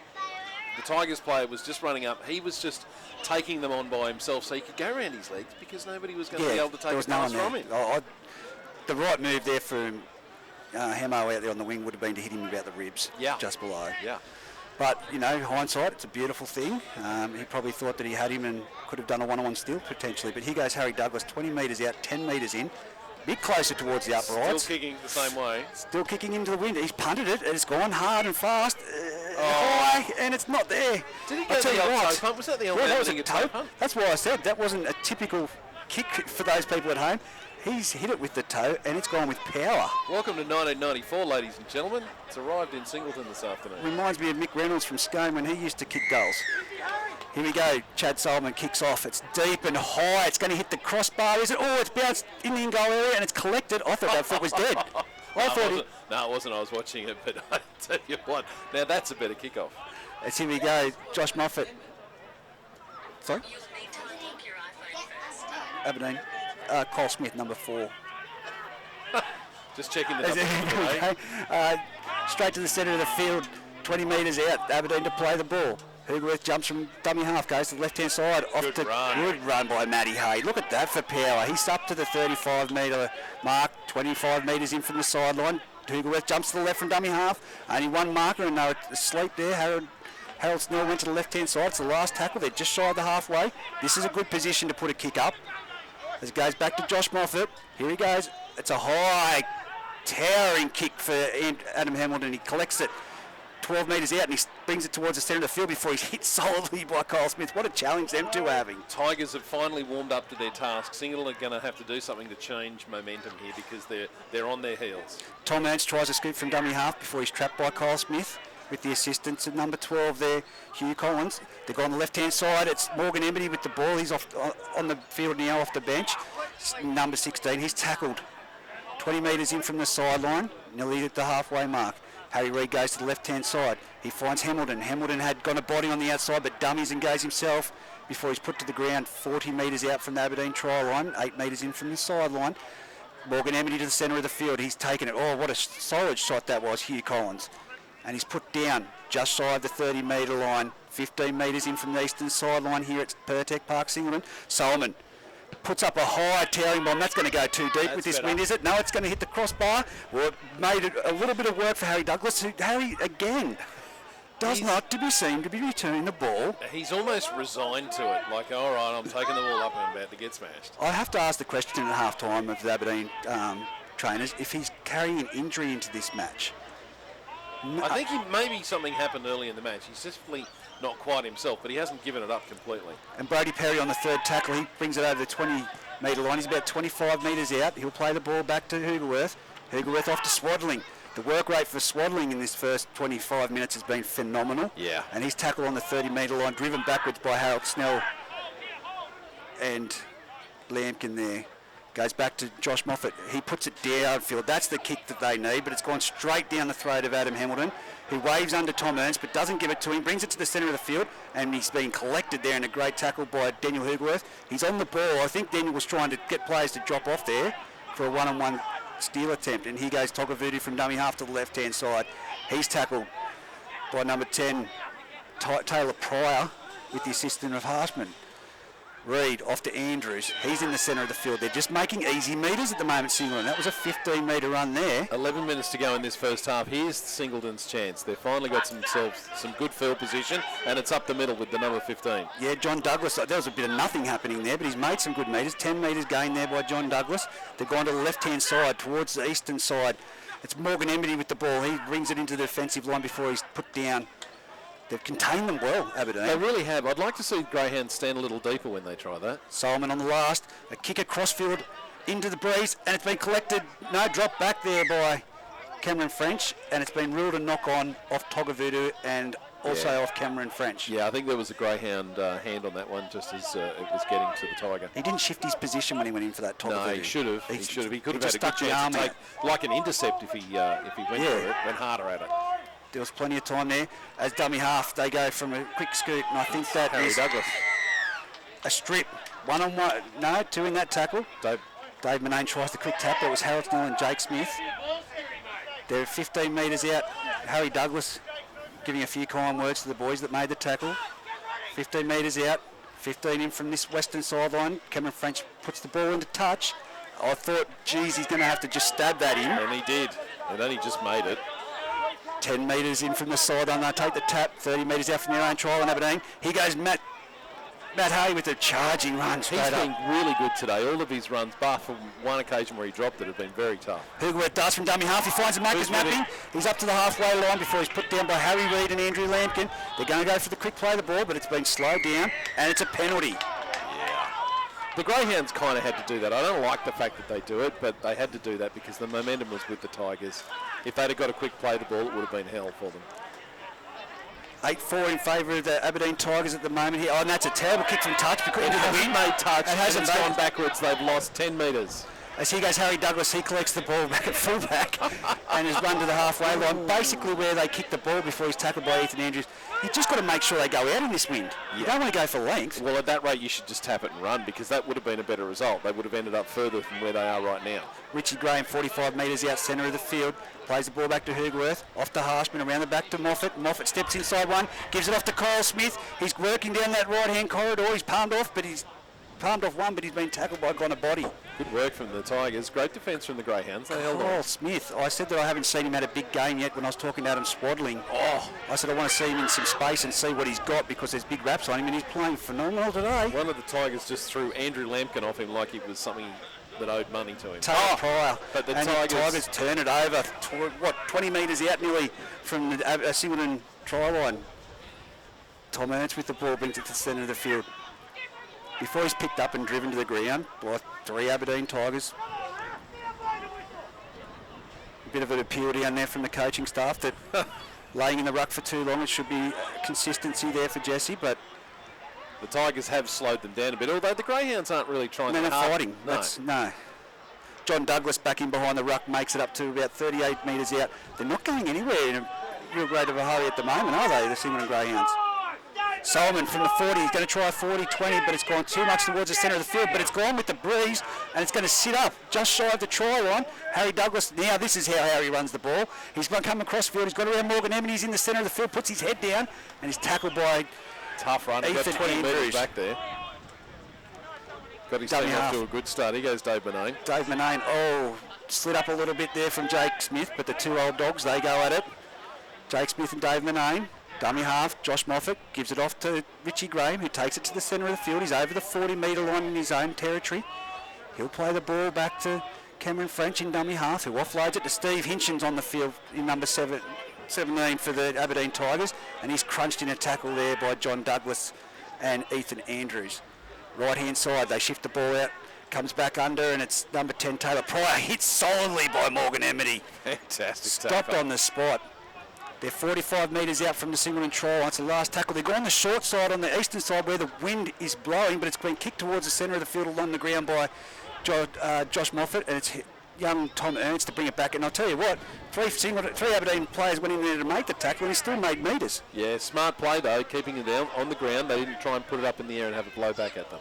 Tigers player was just running up. He was just taking them on by himself so he could go around his legs because nobody was going to be able to take a pass from him. The right move there from Hamo out there on the wing would have been to hit him about the ribs, just below. Yeah. But, you know, hindsight, it's a beautiful thing. He probably thought that he had him and could have done a one-on-one steal potentially. But here goes Harry Douglas, 20 metres out, 10 metres in. A bit closer towards the uprights. Still kicking the same way. Still kicking into the wind. He's punted it. It's gone hard and fast. High, and it's not there. Did he go the old toe punt? Was that the old that was a a toe toe punt? That's why I said that wasn't a typical kick for those people at home. He's hit it with the toe, and it's gone with power. Welcome to 1994, ladies and gentlemen. It's arrived in Singleton this afternoon. Reminds me of Mick Reynolds from Scone when he used to kick goals. Here we go. Chad Solomon kicks off. It's deep and high. It's going to hit the crossbar. Is it? Oh, it's bounced in the in-goal area, and it's collected. I thought that foot was dead. No, it wasn't. I was watching it, but I tell you what, now that's a better kickoff. It's here we go. Josh Moffat. Sorry? Aberdeen. Cole Smith, number 4. Just checking the numbers. Straight to the centre of the field, 20 metres out. Aberdeen to play the ball. Hugworth jumps from dummy half, goes to the left-hand side. Good run by Matty Hay. Look at that for power. He's up to the 35-metre mark, 25 metres in from the sideline. Hugworth jumps to the left from dummy half. Only one marker and they're asleep there. Harold Snell went to the left-hand side. It's the last tackle. They're just shy of the halfway. This is a good position to put a kick up. As it goes back to Josh Moffat. Here he goes. It's a high towering kick for Adam Hamilton. He collects it 12 metres out and he brings it towards the centre of the field before he's hit solidly by Kyle Smith. What a challenge them two are having. Tigers have finally warmed up to their task. Singleton are going to have to do something to change momentum here because they're on their heels. Tom Ernst tries to scoop from dummy half before he's trapped by Kyle Smith with the assistance of number 12 there, Hugh Collins. They go on the left-hand side. It's Morgan Embody with the ball. He's off on the field now off the bench. Number 16, he's tackled 20 metres in from the sideline, nearly at the halfway mark. Harry Reid goes to the left-hand side. He finds Hamilton. Hamilton had got a body on the outside, but dummies and goes himself before he's put to the ground 40 metres out from the Aberdeen try line, 8 metres in from the sideline. Morgan Embody to the centre of the field. He's taken it. Oh, what a solid shot that was, Hugh Collins. And he's put down just shy of the 30-metre line, 15 metres in from the eastern sideline here at Pertec Park, Singleton. Solomon puts up a high towering bomb. That's going to go too deep with this wind, is it? No, it's going to hit the crossbar. Well, it made a little bit of work for Harry Douglas, who, Harry, again, does not to be seen to be returning the ball. He's almost resigned to it, like, all right, I'm taking the ball up and I'm about to get smashed. I have to ask the question at half-time of the Aberdeen trainers if he's carrying an injury into this match. I think maybe something happened early in the match. He's simply not quite himself, but he hasn't given it up completely. And Brody Perry on the third tackle, he brings it over the 20-metre line. He's about 25 metres out. He'll play the ball back to Hoogerworth. Hoogerworth off to Swaddling. The work rate for Swaddling in this first 25 minutes has been phenomenal. Yeah. And he's tackled on the 30-metre line, driven backwards by Harold Snell and Lampkin there. Goes back to Josh Moffat. He puts it downfield. That's the kick that they need, but it's gone straight down the throat of Adam Hamilton, who waves under Tom Ernst, but doesn't give it to him, brings it to the centre of the field, and he's been collected there in a great tackle by Daniel Hoogerworth. He's on the ball. I think Daniel was trying to get players to drop off there for a one-on-one steal attempt, and here goes Togavudu from dummy half to the left-hand side. He's tackled by number 10, Taylor Pryor, with the assistance of Harshman. Reid off to Andrews. He's in the centre of the field. They're just making easy metres at the moment, Singleton. That was a 15-metre run there. 11 minutes to go in this first half. Here's Singleton's chance. They've finally got themselves some good field position, and it's up the middle with the number 15. Yeah, John Douglas. There was a bit of nothing happening there, but he's made some good metres. 10 metres gained there by John Douglas. They've gone to the left-hand side, towards the eastern side. It's Morgan Embody with the ball. He brings it into the defensive line before he's put down. They've contained them well, Aberdeen. They really have. I'd like to see Greyhounds stand a little deeper when they try that. Solomon on the last. A kick across field into the breeze, and it's been collected. No, drop back there by Cameron French, and it's been ruled a knock-on off Togavudu and also off Cameron French. Yeah, I think there was a Greyhound hand on that one just as it was getting to the Tiger. He didn't shift his position when he went in for that Togavudu. No, he should have. He should have. He could have had a good chance to take like an intercept if he went for it, went harder at it. There was plenty of time there. As dummy half, they go from a quick scoot, and I think that Harry is Douglas. A strip. One-on-one. No, two in that tackle. Dave Manane tries the quick tap. That was Harold Snell and Jake Smith. They're 15 metres out. Harry Douglas giving a few kind words to the boys that made the tackle. 15 metres out. 15 in from this western sideline. Cameron French puts the ball into touch. I thought, geez, he's going to have to just stab that in. And he did. And then he just made it. 10 metres in from the sideline, they take the tap, 30 metres out from their own trial in Aberdeen. Here goes Matt Hay with a charging run straight up. He's been really good today. All of his runs, bar for one occasion where he dropped it, have been very tough. Hoogerworth does from dummy half. He finds a Macca's mapping. He's up to the halfway line before he's put down by Harry Reid and Andrew Lampkin. They're going to go for the quick play of the ball, but it's been slowed down, and it's a penalty. The Greyhounds kind of had to do that. I don't like the fact that they do it, but they had to do that because the momentum was with the Tigers. If they'd have got a quick play of the ball, it would have been hell for them. 8-4 in favour of the Aberdeen Tigers at the moment here. Oh, and that's a terrible kick from touch. Into the wind. Made touch. It hasn't gone backwards. They've lost 10 metres. As here goes Harry Douglas, he collects the ball back at fullback and has run to the halfway line, basically where they kicked the ball before he's tackled by Ethan Andrews. You've just got to make sure they go out in this wind. You don't want to go for length. Well, at that rate, you should just tap it and run because that would have been a better result. They would have ended up further from where they are right now. Richie Graham, 45 metres out centre of the field, plays the ball back to Hoogerworth, off to Harshman, around the back to Moffat. Moffat steps inside one, gives it off to Kyle Smith. He's working down that right-hand corridor. He's palmed off one, but he's been tackled by Connor Body. Good work from the Tigers. Great defence from the Greyhounds. They held on. Kyle Smith. I said that I haven't seen him at a big game yet when I was talking to Adam Swaddling. I said I want to see him in some space and see what he's got because there's big raps on him and he's playing phenomenal today. One of the Tigers just threw Andrew Lampkin off him like he was something that owed money to him. Taylor Pryor. But the and Tigers... the Tigers turn it over, 20 metres out nearly from the Singleton try line. Tom Ernst with the ball brings it to the centre of the field. Before he's picked up and driven to the ground by 3 Aberdeen Tigers. A bit of an appeal down there from the coaching staff that laying in the ruck for too long, it should be consistency there for Jesse, but... The Tigers have slowed them down a bit, although the Greyhounds aren't really trying to... They're not fighting. No. No. John Douglas back in behind the ruck makes it up to about 38 metres out. They're not going anywhere in a real great of a hurry at the moment, are they, the Singleton Greyhounds? Solomon from the 40, he's going to try 40-20, but it's gone too much towards the centre of the field, but it's gone with the breeze, and it's going to sit up just shy of the try line. Harry Douglas, now this is how Harry runs the ball. He's going to come across field, he's got around Morgan Emmett, he's in the centre of the field, puts his head down, and he's tackled by tough run, he's got 20 metres back there. Got his team off to a good start. He goes Dave Manane. Dave Manane, slid up a little bit there from Jake Smith, but the 2 old dogs, they go at it. Jake Smith and Dave Manane. Dummy half, Josh Moffat gives it off to Richie Graham, who takes it to the centre of the field. He's over the 40-metre line in his own territory. He'll play the ball back to Cameron French in dummy half, who offloads it to Steve Hinchins on the field in number 17 for the Aberdeen Tigers, and he's crunched in a tackle there by John Douglas and Ethan Andrews. Right-hand side, they shift the ball out, comes back under, and it's number 10, Taylor Pryor, hit solidly by Morgan Emmett. Fantastic. Stopped on the spot. They're 45 metres out from the Singleton try line. It's the last tackle. They go on the short side, on the eastern side, where the wind is blowing, but it's been kicked towards the centre of the field along the ground by Josh Moffat, and it's young Tom Ernst to bring it back. And I'll tell you what, three Aberdeen players went in there to make the tackle, and he still made metres. Yeah, smart play though, keeping it down on the ground. They didn't try and put it up in the air and have it blow back at them.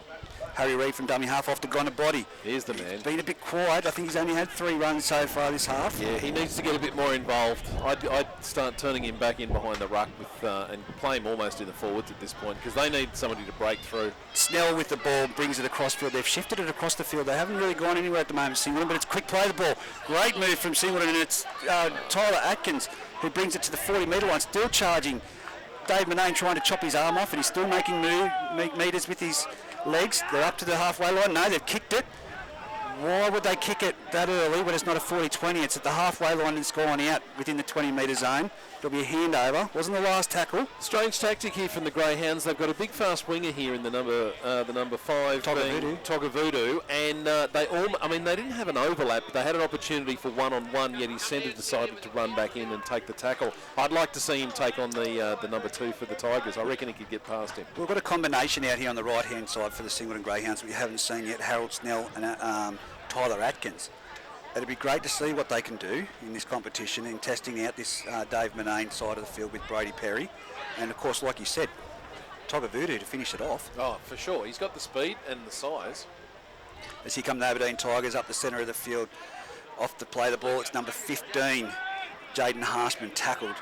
Harry Reid from dummy half off to Gonna Body. Here's the man. He's been a bit quiet. I think he's only had 3 runs so far this half. Yeah, he needs to get a bit more involved. I'd start turning him back in behind the ruck with, and play him almost in the forwards at this point, because they need somebody to break through. Snell with the ball brings it across field. They've shifted it across the field. They haven't really gone anywhere at the moment, Singleton, but it's quick play of the ball. Great move from Singleton, and it's Tyler Atkins who brings it to the 40-metre line, still charging. Dave Manane trying to chop his arm off, and he's still making metres with his legs. They're up to the halfway line. No, they've kicked it. Why would they kick it that early when it's not a 40-20? It's at the halfway line and it's gone out within the 20-metre zone. It'll be a handover. Wasn't the last tackle. Strange tactic here from the Greyhounds. They've got a big fast winger here in the number 5, Togavudu, and they didn't have an overlap, but they had an opportunity for one-on-one, yet his centre decided to run back in and take the tackle. I'd like to see him take on the number 2 for the Tigers. I reckon he could get past him. We've got a combination out here on the right-hand side for the Singleton Greyhounds we haven't seen yet. Harold Snell and Tyler Atkins. It'd be great to see what they can do in this competition in testing out this Dave Manane side of the field with Brady Perry. And, of course, like you said, Togavudu to finish it off. Oh, for sure. He's got the speed and the size. As here come the Aberdeen Tigers up the centre of the field. Off to play the ball, it's number 15, Jaden Harshman, tackled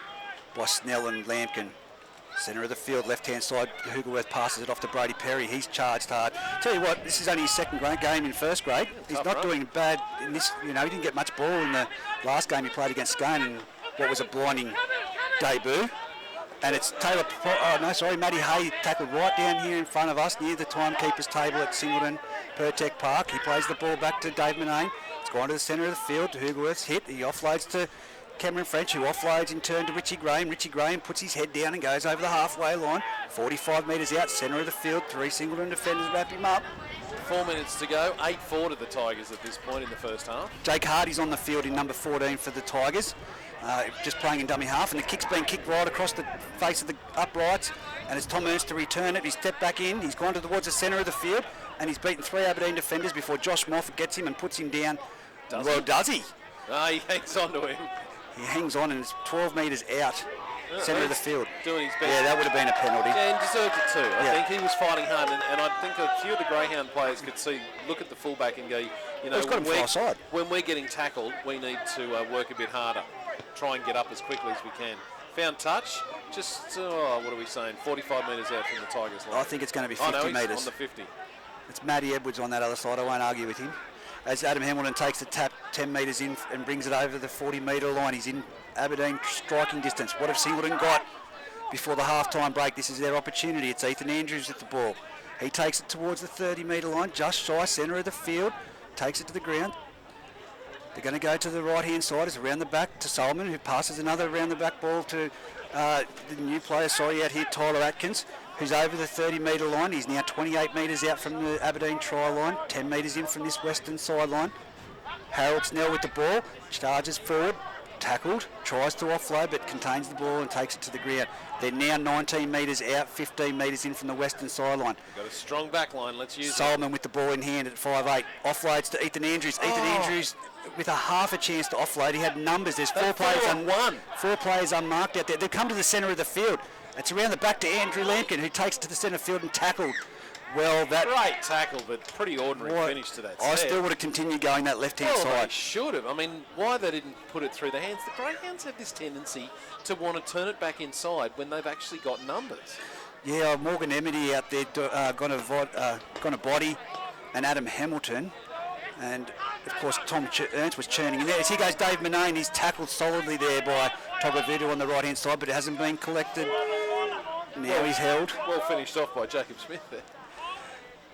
by Snell and Lampkin. Centre of the field, left-hand side, Hugelworth passes it off to Brady Perry. He's charged hard. Tell you what, this is only his second game in first grade. He's not doing bad in this. You know, he didn't get much ball in the last game he played against Scone in what was a blinding debut. And it's Matty Hay tackled right down here in front of us near the timekeeper's table at Singleton Pertec Park. He plays the ball back to Dave Manane. It's gone to the centre of the field to Hugelworth's hit. He offloads to Cameron French, who offloads in turn to Richie Graham. Richie Graham puts his head down and goes over the halfway line. 45 metres out, centre of the field. 3 Singleton defenders wrap him up. 4 minutes to go. 8-4 to the Tigers at this point in the first half. Jake Hardy's on the field in number 14 for the Tigers. Just playing in dummy half, and the kick's been kicked right across the face of the uprights, and it's Tom Ernst to return it. He's stepped back in. He's gone towards the centre of the field, and he's beaten 3 Aberdeen defenders before Josh Moffat gets him and puts him down. Does he? He hangs on to him. He hangs on and it's 12 metres out, centre of the field. Doing his best. Yeah, that would have been a penalty. Yeah, and deserved it too. I think he was fighting hard, and I think a few of the Greyhound players could look at the fullback and go, you know, when we're getting tackled, we need to work a bit harder, try and get up as quickly as we can. Found touch, just, what are we saying, 45 metres out from the Tigers line. I think it's going to be 50 metres. On the 50. It's Matty Edwards on that other side. I won't argue with him. As Adam Hamilton takes the tap 10 metres in and brings it over the 40-metre line. He's in Aberdeen striking distance. What have Singleton got before the half-time break? This is their opportunity. It's Ethan Andrews with the ball. He takes it towards the 30-metre line, just shy centre of the field. takes it to the ground. They're going to go to the right-hand side. It's around the back to Solomon, who passes another around the back ball to the new player, out here, Tyler Atkins, who's over the 30-metre line. He's now 28 metres out from the Aberdeen try line, 10 metres in from this western sideline. Harold Snell with the ball, charges forward, tackled, tries to offload, but contains the ball and takes it to the ground. They're now 19 metres out, 15 metres in from the western sideline. Got a strong back line, let's use Solomon with the ball in hand at 5'8", offloads to Ethan Andrews. Ethan Andrews with a half a chance to offload. He had numbers. There's four players unmarked out there. They've come to the centre of the field. It's around the back to Andrew Lampkin, who takes it to the centre field and tackled. Well, that great tackle, but pretty ordinary finish to that. I still would have continued going that left-hand side. They should have. I mean, why they didn't put it through the hands? The Greyhounds have this tendency to want to turn it back inside when they've actually got numbers. Yeah, Morgan Emity out there gone a body, and Adam Hamilton, and of course Tom Ernst was churning in there. As he goes, Dave Manane, he's tackled solidly there by Togovidu on the right-hand side, but it hasn't been collected. Now he's held. Well finished off by Jacob Smith there.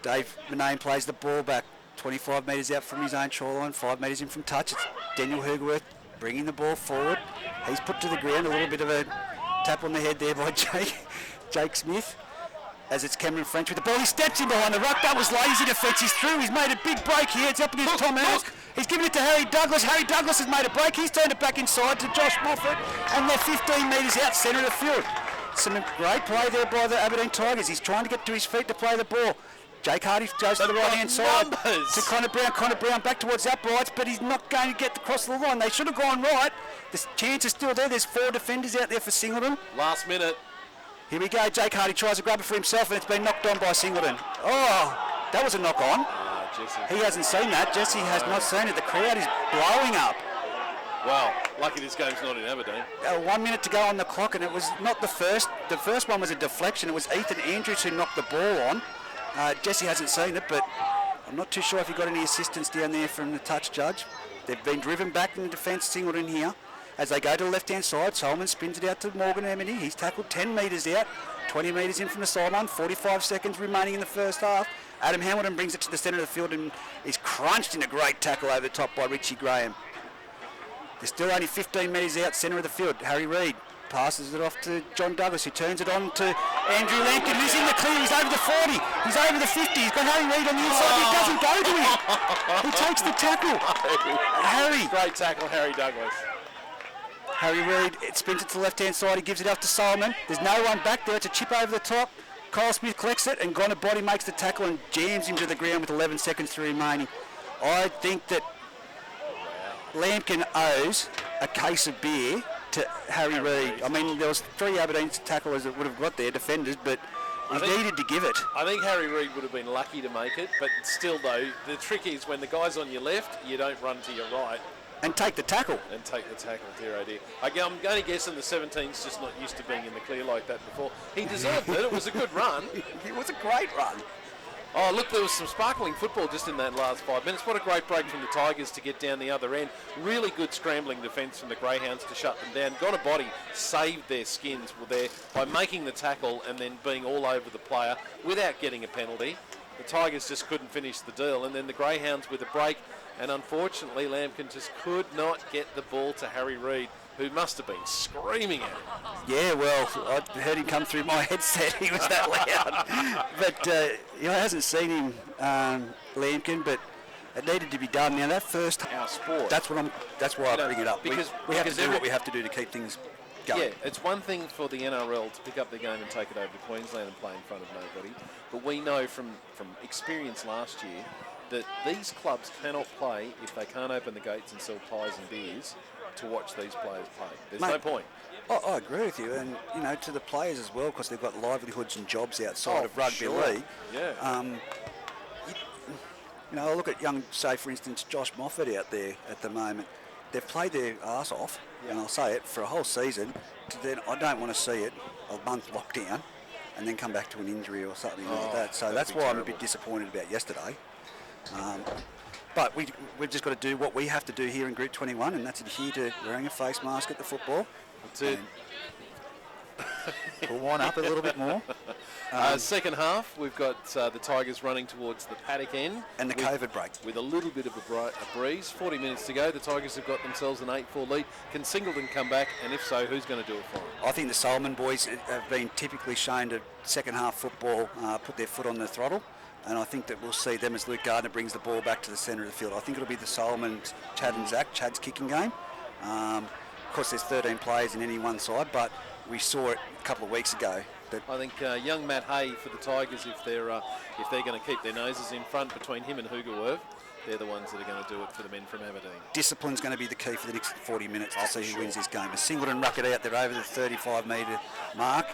Dave Manane plays the ball back 25 metres out from his own try line, 5 metres in from touch. It's Daniel Hergworth bringing the ball forward. He's put to the ground, a little bit of a tap on the head there by Jake Smith. As it's Cameron French with the ball, he steps in behind the ruck. That was lazy defence. He's through. He's made a big break here. It's up against Tom Ernst. He's given it to Harry Douglas. Harry Douglas has made a break. He's turned it back inside to Josh Moffat, and they're 15 metres out centre of the field. Some great play there by the Aberdeen Tigers. He's trying to get to his feet to play the ball. Jake Hardy goes to the right-hand side to Connor Brown. Connor Brown back towards the uprights, but he's not going to get across the line. They should have gone right. The chance is still there. There's 4 defenders out there for Singleton. Last minute. Here we go. Jake Hardy tries to grab it for himself, and it's been knocked on by Singleton. Oh, that was a knock on. He hasn't seen that. Jesse has not seen it. The crowd is blowing up. Well, lucky this game's not in Aberdeen. 1 minute to go on the clock, and it was not the first. The first one was a deflection. It was Ethan Andrews who knocked the ball on. Jesse hasn't seen it, but I'm not too sure if he got any assistance down there from the touch judge. They've been driven back in the defence, Singleton here. As they go to the left-hand side, Solomon spins it out to Morgan Amity. He's tackled 10 metres out, 20 metres in from the sideline, 45 seconds remaining in the first half. Adam Hamilton brings it to the centre of the field and is crunched in a great tackle over the top by Richie Graham. They're still only 15 metres out, centre of the field. Harry Reid passes it off to John Douglas, who turns it on to Andrew Lampkin, who's in the clear. He's over the 40. He's over the 50. He's got Harry Reid on the inside, but he doesn't go to him. He takes the tackle. Harry. Great tackle, Harry Douglas. Harry Reid, it spins it to the left-hand side. He gives it up to Solomon. There's no one back there. It's a chip over the top. Kyle Smith collects it, and Gonna Body makes the tackle and jams him to the ground with 11 seconds to remaining. I think that Lampkin owes a case of beer to Harry Reid. I mean, there was 3 Aberdeen tacklers that would have got there, defenders, but he needed to give it. I think Harry Reid would have been lucky to make it, but still, though, the trick is when the guy's on your left, you don't run to your right. And take the tackle. And take the tackle, dear oh dear. I'm going to guess the 17's just not used to being in the clear like that before. He deserved it. It was a good run. It was a great run. Oh, look, there was some sparkling football just in that last 5 minutes. What a great break from the Tigers to get down the other end. Really good scrambling defence from the Greyhounds to shut them down. Got a body, saved their skins there by making the tackle and then being all over the player without getting a penalty. The Tigers just couldn't finish the deal, and then the Greyhounds with a break, and unfortunately Lampkin just could not get the ball to Harry Reid, who must have been screaming at him. Yeah, well, I heard him come through my headset. He was that loud. But I hasn't seen him, Lampkin, but it needed to be done. Now that first, our sport. That's why I bring it up. Because we have to do what we have to do to keep things going. Yeah, it's one thing for the NRL to pick up the game and take it over to Queensland and play in front of nobody, but we know from experience last year that these clubs cannot play if they can't open the gates and sell pies and beers to watch these players play. There's no point. I agree with you, and to the players as well, because they've got livelihoods and jobs outside of rugby league. Yeah. I look at say for instance, Josh Moffat out there at the moment. They've played their arse off, and I'll say it, for a whole season. Then I don't want to see it a month lockdown, and then come back to an injury or something like that. So that's why I'm a bit disappointed about yesterday. But we've just got to do what we have to do here in Group 21, and that's adhere to wearing a face mask at the football. That's it. Pull one up a little bit more. Second half, we've got the Tigers running towards the paddock end. And the COVID break. With a little bit of a breeze. 40 minutes to go. The Tigers have got themselves an 8-4 lead. Can Singleton come back? And if so, who's going to do it for them? I think the Solomon boys have been typically shown to second half football put their foot on the throttle. And I think that we'll see them as Luke Gardner brings the ball back to the centre of the field. I think it'll be the Solomon, Chad and Zach, Chad's kicking game. Of course, there's 13 players in any one side, but we saw it a couple of weeks ago. I think young Matt Hay for the Tigers, if they're going to keep their noses in front between him and Hugerwerf, they're the ones that are going to do it for the men from Aberdeen. Discipline's going to be the key for the next 40 minutes to see who wins this game. As Singleton ruck it out there over the 35-metre mark.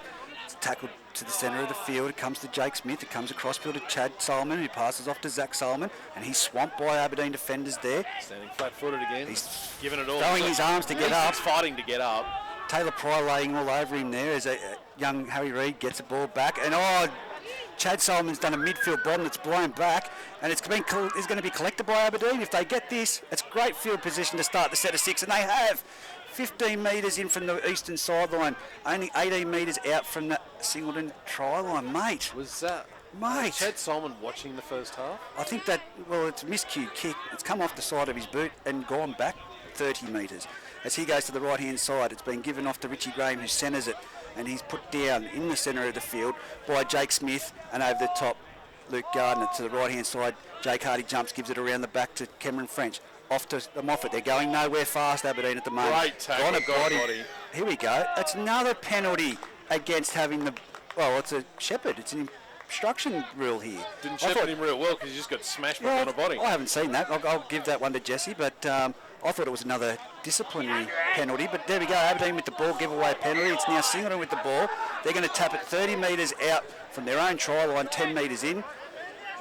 It's tackled to the centre of the field. It comes to Jake Smith. It comes across field to Chad Solomon, who passes off to Zach Solomon, and he's swamped by Aberdeen defenders there. Standing flat-footed again. He's giving it all. throwing his arms to get up. He's fighting to get up. Taylor Pry laying all over him there as young Harry Reid gets the ball back. And Chad Solomon's done a midfield bomb that's blown back, and it's going to be collected by Aberdeen. If they get this, it's great field position to start the set of 6, and they have. 15 metres in from the eastern sideline, only 18 metres out from the Singleton try line, mate. Was that Chad Solomon watching the first half? I think it's a miscued kick. It's come off the side of his boot and gone back 30 metres. As he goes to the right-hand side, it's been given off to Richie Graham, who centres it, and he's put down in the centre of the field by Jake Smith, and over the top, Luke Gardner to the right-hand side. Jake Hardy jumps, gives it around the back to Cameron French. Off to Moffat. They're going nowhere fast, Aberdeen, at the moment. Great tackle, body. Here we go. It's another penalty against having it's a shepherd. It's an obstruction rule here. Didn't shepherd him real well because he just got smashed on a body. I haven't seen that. I'll give that one to Jesse, but I thought it was another disciplinary penalty. But there we go. Aberdeen with the ball, give away a penalty. It's now Singleton with the ball. They're going to tap it 30 metres out from their own try line, 10 metres in.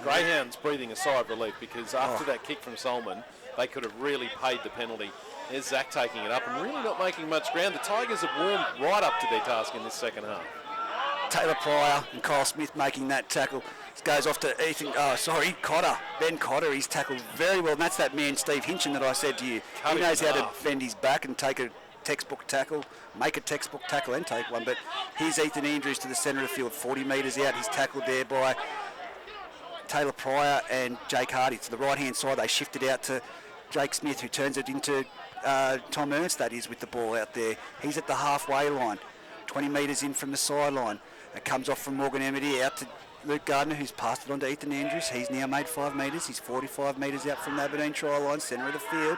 Greyhounds breathing a sigh of relief because after that kick from Solomon, they could have really paid the penalty. There's Zach taking it up and really not making much ground. The Tigers have warmed right up to their task in this second half. Taylor Pryor and Kyle Smith making that tackle. This goes off to Cotter. Ben Cotter, he's tackled very well. And that's that man, Steve Hinchin, that I said to you. He knows how to bend his back and take a textbook tackle, make a textbook tackle and take one. But here's Ethan Andrews to the centre of the field, 40 metres out. He's tackled there by Taylor Pryor and Jake Hardy. To the right-hand side, they shifted out to Jake Smith, who turns it into Tom Ernst, that is, with the ball out there. He's at the halfway line, 20 metres in from the sideline. It comes off from Morgan Amity out to Luke Gardner, who's passed it on to Ethan Andrews. He's now made 5 metres. He's 45 metres out from the Aberdeen try line, centre of the field.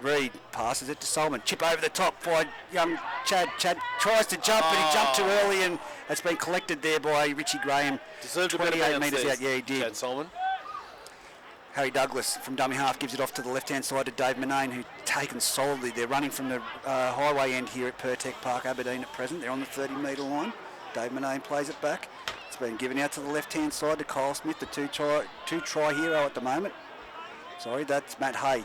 Reid passes it to Solomon. Chip over the top by young Chad. Chad tries to jump, but he jumped too early, and it's been collected there by Richie Graham. Deserved 28 metres out. Yeah, he did. Chad Solomon. Harry Douglas from dummy half gives it off to the left-hand side to Dave Manane, who taken solidly. They're running from the highway end here at Pertec Park, Aberdeen at present. They're on the 30-metre line. Dave Manane plays it back. It's been given out to the left-hand side to Kyle Smith, the two-try hero at the moment. Sorry, that's Matt Hay.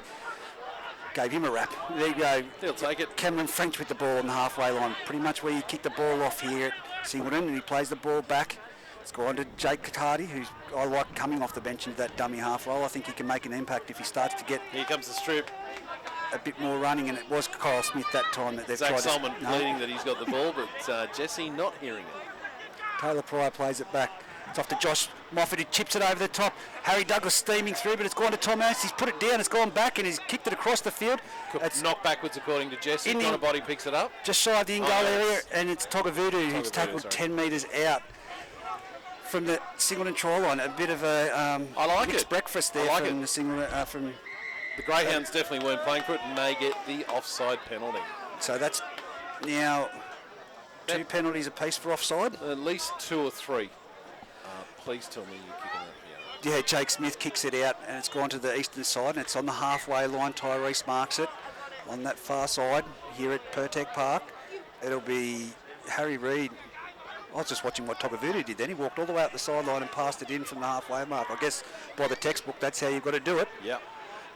Gave him a rap. There you go. He'll take it. Cameron French with the ball on the halfway line. Pretty much where you kick the ball off here at Singleton, and he plays the ball back. It's gone to Jake Hardy, who's I like coming off the bench into that dummy half role. I think he can make an impact if he starts to get... Here comes the strip. A bit more running, and it was Kyle Smith that time that they've Zach tried Solomon pleading that he's got the ball, but Jesse not hearing it. Taylor Pryor plays it back. It's off to Josh Moffat, who chips it over the top. Harry Douglas steaming through, but it's gone to Tom Ernst. He's put it down, it's gone back, and he's kicked it across the field. It's knocked backwards according to Jesse. Connor Body picks it up. Just shy of the in-goal area, and it's Togavudu who's tackled 10 metres out from the Singleton try line. A bit of a mixed breakfast there from the Singleton. From the Greyhounds definitely weren't playing for it, and they get the offside penalty. So that's now 2 penalties apiece for offside. At least 2 or 3. Please tell me you're kicking that. Yeah, Jake Smith kicks it out, and it's gone to the eastern side, and it's on the halfway line. Tyrese marks it on that far side here at Pertec Park. It'll be Harry Reid. I was just watching what Togavudu did then. He walked all the way up the sideline and passed it in from the halfway mark. I guess by the textbook, that's how you've got to do it. Yeah.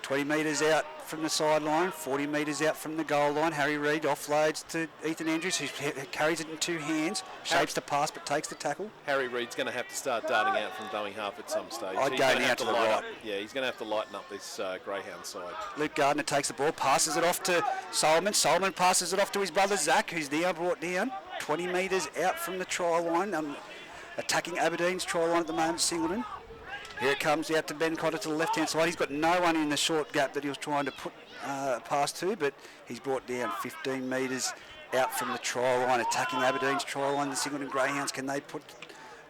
20 metres out from the sideline, 40 metres out from the goal line. Harry Reid offloads to Ethan Andrews, who carries it in 2 hands, shapes the pass but takes the tackle. Harry Reid's going to have to start darting out from dummy half at some stage. I'd go now to the right. Yeah, he's going to have to lighten up this Greyhound side. Luke Gardner takes the ball, passes it off to Solomon. Solomon passes it off to his brother Zach, who's now brought down 20 metres out from the try line. attacking Aberdeen's try line at the moment, Singleton. Here it comes out to Ben Cotter to the left-hand side. He's got no one in the short gap that he was trying to put pass to, but he's brought down 15 metres out from the try line, attacking Aberdeen's try line. The Singleton Greyhounds, can they put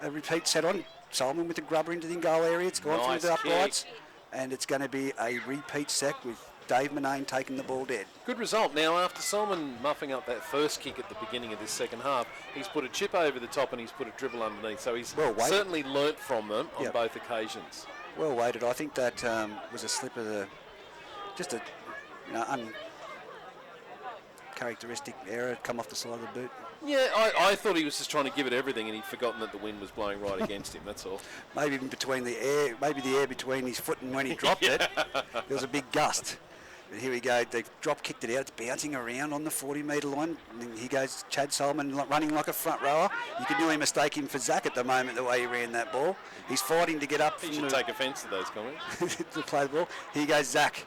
a repeat set on? Solomon with the grubber into the in-goal area. It's gone through the uprights, and it's going to be a repeat sack with Dave Manane taking the ball dead. Good result. Now, after Solomon muffing up that first kick at the beginning of this second half, he's put a chip over the top and he's put a dribble underneath. So he's certainly learnt from them on both occasions. Well weighted. I think that was a slip of the, just a uncharacteristic error, come off the side of the boot. Yeah, I thought he was just trying to give it everything and he'd forgotten that the wind was blowing right against him, that's all. Maybe even between the air, maybe the air between his foot and when he dropped it, there was a big gust. But here we go, they've drop kicked it out, it's bouncing around on the 40-metre line. And here goes Chad Solomon running like a front rower. You could nearly mistake him for Zach at the moment, the way he ran that ball. He's fighting to get up. He should take offence to those comments. To play the ball. Here goes Zach.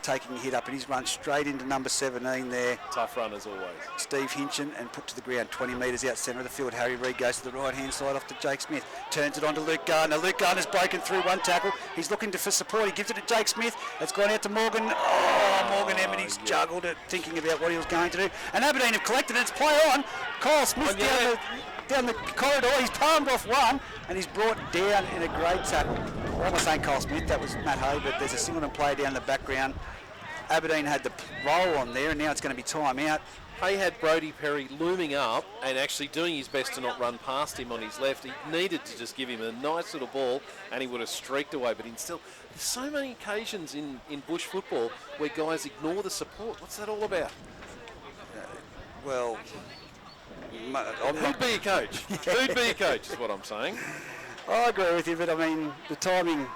Taking a hit up, and he's run straight into number 17 there. Tough run as always. Steve Hinchin, and put to the ground 20 metres out centre of the field. Harry Reid goes to the right hand side off to Jake Smith, turns it on to Luke Gardner. Luke Gardner's broken through one tackle. He's looking for support. He gives it to Jake Smith. It's gone out to Morgan. Morgan Emmett juggled it, thinking about what he was going to do. And Aberdeen have collected it. It's play on. Kyle Smith down the corridor. He's palmed off one, and he's brought down in a great tackle. I'm not saying Kyle Smith, that was Matt Hay, but there's a Singleton player down the background. Aberdeen had the roll on there, and now it's going to be time out. Hay had Brodie Perry looming up and actually doing his best to not run past him on his left. He needed to just give him a nice little ball and he would have streaked away, but there's so many occasions in bush football where guys ignore the support. What's that all about? Who'd be a coach? Who'd be a coach is what I'm saying. I agree with you, but I mean, the timing,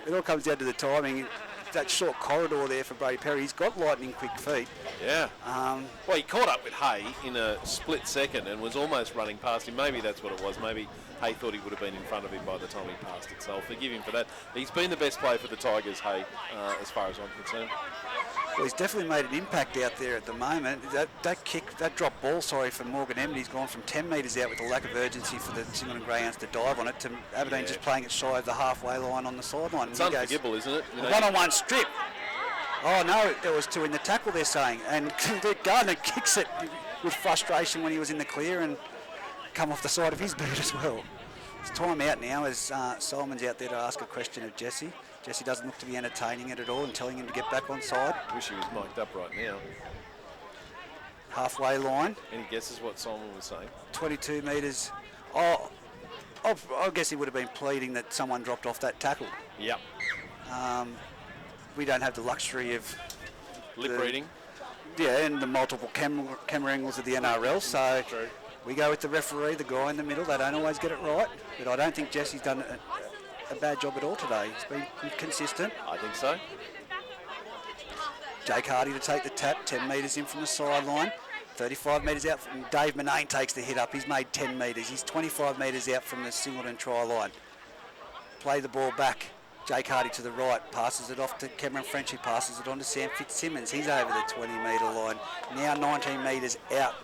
it all comes down to the timing. That short corridor there for Brodie Perry, he's got lightning quick feet. Yeah. Well, he caught up with Hay in a split second and was almost running past him. Maybe that's what it was. Maybe Hay thought he would have been in front of him by the time he passed it. So I'll forgive him for that. He's been the best player for the Tigers, Hay, as far as I'm concerned. Well, he's definitely made an impact out there at the moment. That drop ball, for Morgan Emmett, he's gone from 10 metres out with a lack of urgency for the Singleton Greyhounds to dive on it, to Aberdeen just playing it shy of the halfway line on the sideline. It's unforgivable, isn't it? You know, one-on-one strip. Oh no, there was two in the tackle, they're saying. And Gardner kicks it with frustration when he was in the clear and come off the side of his boot as well. It's time out now as Solomon's out there to ask a question of Jesse. Jesse doesn't look to be entertaining it at all and telling him to get back on side. Wish he was mic'd up right now. Halfway line. Any guesses what Solomon was saying? 22 metres. I guess he would have been pleading that someone dropped off that tackle. Yep. We don't have the luxury of lip reading. Yeah, and the multiple camera angles of the NRL. So true. We go with the referee, the guy in the middle. They don't always get it right, but I don't think Jesse's done a bad job at all today. He's been consistent. I think so. Jake Hardy to take the tap, 10 metres in from the sideline. 35 metres out from Dave Manane takes the hit up. He's made 10 metres. He's 25 metres out from the Singleton try line. Play the ball back. Jake Hardy to the right, passes it off to Cameron French, who passes it on to Sam Fitzsimmons. He's over the 20-metre line. Now 19 metres out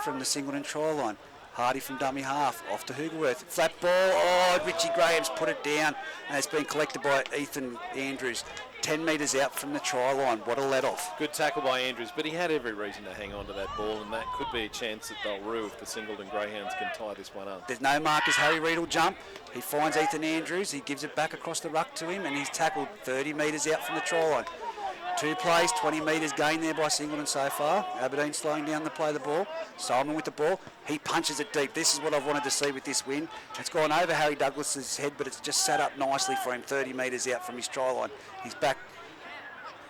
from the Singleton try line. Hardy from dummy half, off to Hoogerworth. Flat ball, Richie Graham's put it down, and it's been collected by Ethan Andrews. 10 metres out from the try line. What a let-off. Good tackle by Andrews, but he had every reason to hang on to that ball, and that could be a chance that they'll rue if the Singleton Greyhounds can tie this one up. There's no markers. Harry Reid will jump. He finds Ethan Andrews. He gives it back across the ruck to him, and he's tackled 30 metres out from the try line. 2 plays, 20 metres gained there by Singleton so far. Aberdeen slowing down to play the ball. Solomon with the ball. He punches it deep. This is what I've wanted to see with this win. It's gone over Harry Douglas's head, but it's just sat up nicely for him 30 metres out from his try line. He's back.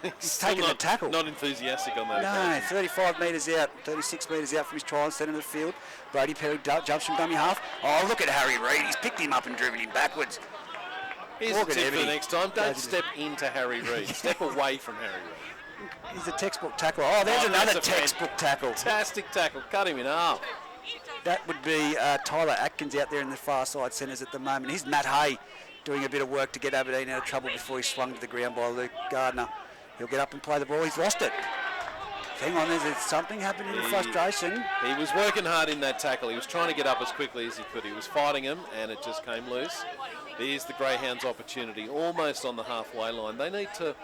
He's taking the tackle. Not enthusiastic on that. No, 35 metres out, 36 metres out from his try line, centre of the field. Brodie Perry jumps from dummy half. Oh, look at Harry Reid. He's picked him up and driven him backwards. Here's a tip for the next time. Don't step into Harry Reid. Step away from Harry Reid. He's a textbook tackler. Oh, there's another textbook tackle. Fantastic tackle. Cut him in half. That would be Tyler Atkins out there in the far side centres at the moment. Here's Matt Hay doing a bit of work to get Aberdeen out of trouble before he's swung to the ground by Luke Gardner. He'll get up and play the ball. He's lost it. Hang on, there's something happening in frustration. He was working hard in that tackle. He was trying to get up as quickly as he could. He was fighting him, and it just came loose. Here's the Greyhounds' opportunity, almost on the halfway line. They need to...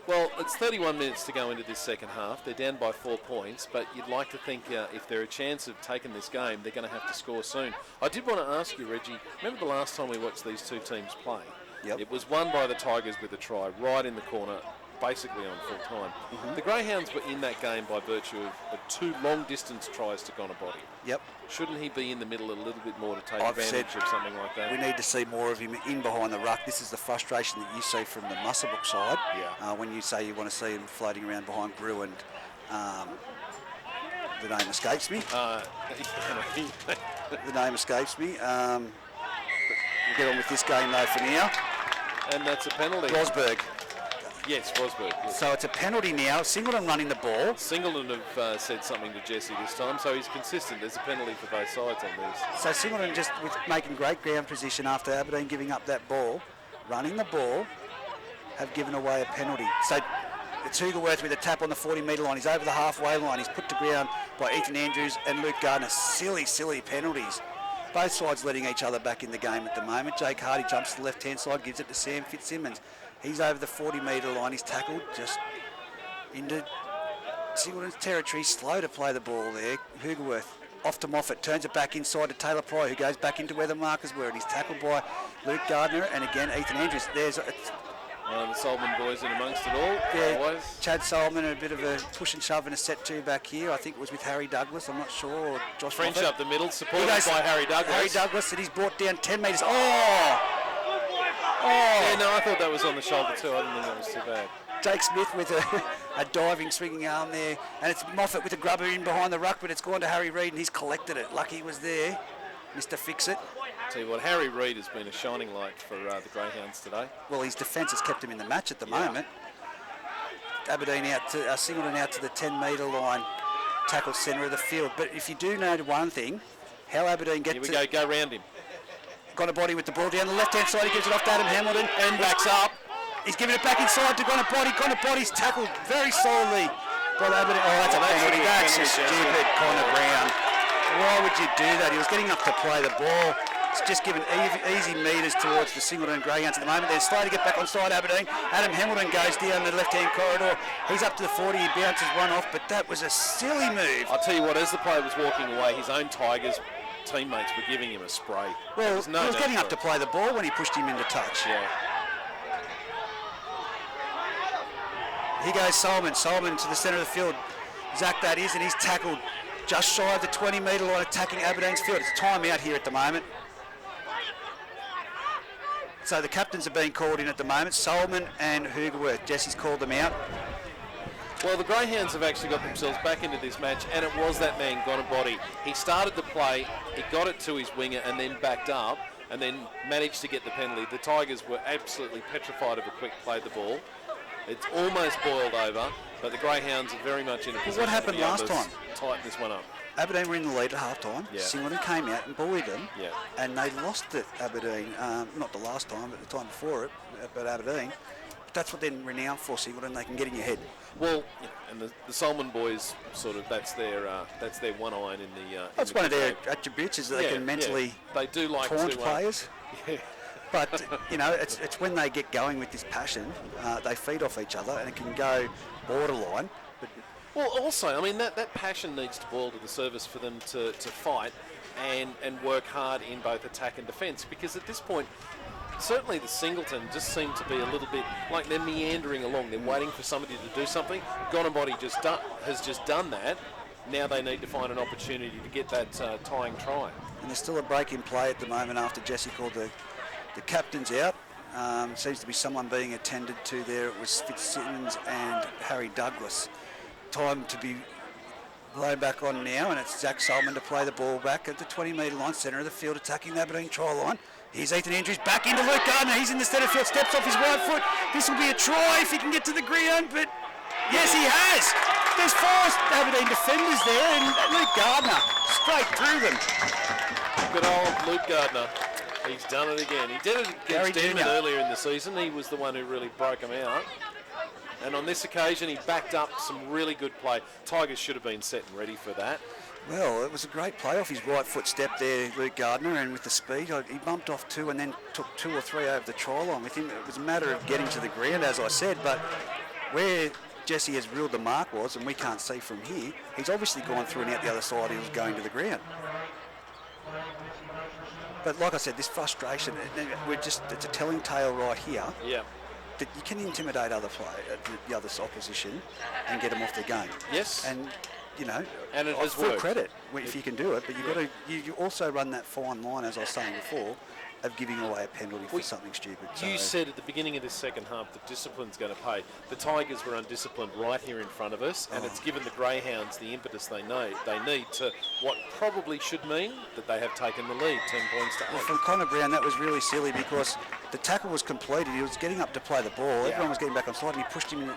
Well, it's 31 minutes to go into this second half. They're down by 4 points, but you'd like to think if they're a chance of taking this game, they're going to have to score soon. I did want to ask you, Reggie, remember the last time we watched these two teams play? Yep. It was won by the Tigers with a try right in the corner, basically on full time. The Greyhounds were in that game by virtue of 2 long-distance tries to Gonabody. Yep. Shouldn't he be in the middle a little bit more to take I've advantage said of something like that? We need to see more of him in behind the ruck. This is the frustration that you see from the Musselbrook side. Yeah. When you say you want to see him floating around behind Brew and the name escapes me. The name escapes me. We'll get on with this game though for now. And that's a penalty. Rosberg. Yes, Rosberg. Yes. So it's a penalty now. Singleton running the ball. Singleton have said something to Jesse this time, so he's consistent. There's a penalty for both sides on this. So Singleton just with making great ground position after Aberdeen giving up that ball, running the ball, have given away a penalty. So it's Hugerworth with a tap on the 40-metre line. He's over the halfway line. He's put to ground by Ethan Andrews and Luke Gardner. Silly penalties. Both sides letting each other back in the game at the moment. Jake Hardy jumps to the left-hand side, gives it to Sam Fitzsimmons. He's over the 40-metre line. He's tackled just into Singleton's territory. Slow to play the ball there. Hugerworth off to Moffat. Turns it back inside to Taylor Pry, who goes back into where the markers were. And he's tackled by Luke Gardner. And again, Ethan Andrews. There's the Solomon boys in amongst it all. yeah, Always. Chad Solomon, a bit of a push and shove and a set 2 back here. I think it was with Harry Douglas. I'm not sure. Or Josh French Moffat. up the middle, supported by Harry Douglas. Harry Douglas, and he's brought down 10 metres. Yeah, no, I thought that was on the shoulder too. I didn't think that was too bad. Jake Smith with a diving, swinging arm there. And it's Moffat with a grubber in behind the ruck, but it's gone to Harry Reid, and he's collected it. Lucky he was there. Mr. Fix-It. Tell you what, Harry Reid has been a shining light for the Greyhounds today. Well, his defence has kept him in the match at the moment. Aberdeen out to Singleton out to the 10-metre line, tackle centre of the field. But if you do know one thing, how Aberdeen get to... Here we go round him. Gonabody with the ball down the left-hand side. He gives it off to Adam Hamilton. And backs up. He's giving it back inside to Gonabody. Gonabody's tackled very solidly by Aberdeen. Oh, that's a penalty. That's just stupid, Connor Brown. Why would you do that? He was getting up to play the ball. It's just given easy metres towards the Singleton Greyhounds at the moment. They're slow to get back on side Aberdeen. Adam Hamilton goes down the left-hand corridor. He's up to the 40. He bounces one off, but that was a silly move. I'll tell you what, as the player was walking away, his own Tigers teammates were giving him a spray. Well, he was getting up to play the ball when he pushed him into touch. Yeah. Here goes Solomon to the centre of the field. Zach that is, and he's tackled just shy of the 20-metre line, attacking Aberdeen's field. It's time out here at the moment. So the captains are being called in at the moment, Solomon and Hugerworth. Jesse's called them out. Well, the Greyhounds have actually got themselves back into this match, and it was that man, Gonabody. He started the play, he got it to his winger, and then backed up, and then managed to get the penalty. The Tigers were absolutely petrified of a quick play the ball. It's almost boiled over, but the Greyhounds are very much in a position. What happened last time? Tighten this one up. Aberdeen were in the lead at half-time. Yeah. Singleton came out and bullied them, Yeah. and they lost at Aberdeen. Not the last time, but the time before it, at Aberdeen. But that's what they're renowned for, Singleton. They can get in your head. Well, yeah, and the Solomon boys sort of that's their one iron in the. That's one of their attributes is that they can mentally they do like taunt to, players. Yeah. But you know, it's when they get going with this passion, they feed off each other, and it can go borderline. But Well, also, I mean, that passion needs to boil to the surface for them to fight and work hard in both attack and defence, because at this point, certainly the Singleton just seem to be a little bit like they're meandering along. They're waiting for somebody to do something. Gonabody has just done that. Now they need to find an opportunity to get that tying try. And there's still a break in play at the moment after Jesse called the captains out. Seems to be someone being attended to there. It was Fitzsimmons and Harry Douglas. Time to be blown back on now, and it's Zach Solomon to play the ball back at the 20-metre line, centre of the field, attacking the Aberdeen try line. Here's Ethan Andrews back into Luke Gardner. He's in the centre field, steps off his right foot. This will be a try if he can get to the ground, but yes, he has. There's 4 Aberdeen defenders there, and Luke Gardner straight through them. Good old Luke Gardner. He's done it again. He did it against Demon earlier in the season. He was the one who really broke him out. And on this occasion, he backed up some really good play. Tigers should have been set and ready for that. Well, it was a great play off his right foot step there, Luke Gardner, and with the speed, he bumped off 2 and then took 2 or 3 over the try line with him. It was a matter of getting to the ground, as I said, but where Jesse has ruled the mark was, and we can't see from here, he's obviously gone through and out the other side, he was going to the ground. But like I said, this frustration, it's a telling tale right here. Yeah. That you can intimidate the other opposition and get them off their game. Yes. And and it has full worked. credit if you can do it, but you've got to. You also run that fine line, as I was saying before, of giving away a penalty for something stupid. You said at the beginning of this second half that discipline's going to pay. The Tigers were undisciplined right here in front of us, and it's given the Greyhounds the impetus they need to what probably should mean that they have taken the lead, 10 points to 8. Well, from Connor Brown, that was really silly because the tackle was completed. He was getting up to play the ball. Yeah. Everyone was getting back on side, and he pushed him in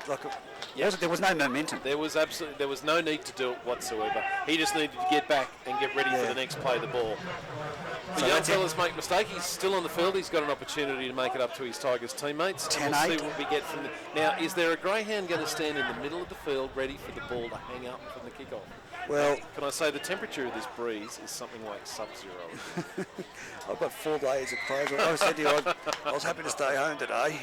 there was no momentum. There was no need to do it whatsoever. He just needed to get back and get ready for the next play of the ball. The young fellas make mistake. He's still on the field. He's got an opportunity to make it up to his Tigers teammates. 10-8. We'll see what we get from now. Is there a Greyhound going to stand in the middle of the field ready for the ball to hang up from the kickoff? Well, can I say the temperature of this breeze is something like sub-zero? I've got 4 layers of clothes. I said to you, I was happy to stay home today.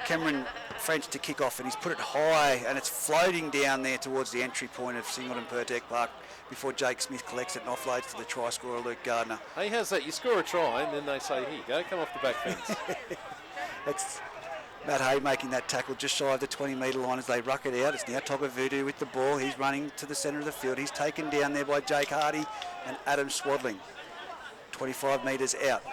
Cameron French to kick off, and he's put it high, and it's floating down there towards the entry point of Singleton Pertec Park before Jake Smith collects it and offloads to the try scorer, Luke Gardner. Hey, how's that? You score a try, and then they say, here you go, come off the back fence. It's Matt Hay making that tackle just shy of the 20-metre line as they ruck it out. It's now Togger Voodoo with the ball. He's running to the centre of the field. He's taken down there by Jake Hardy and Adam Swaddling. 25 metres out.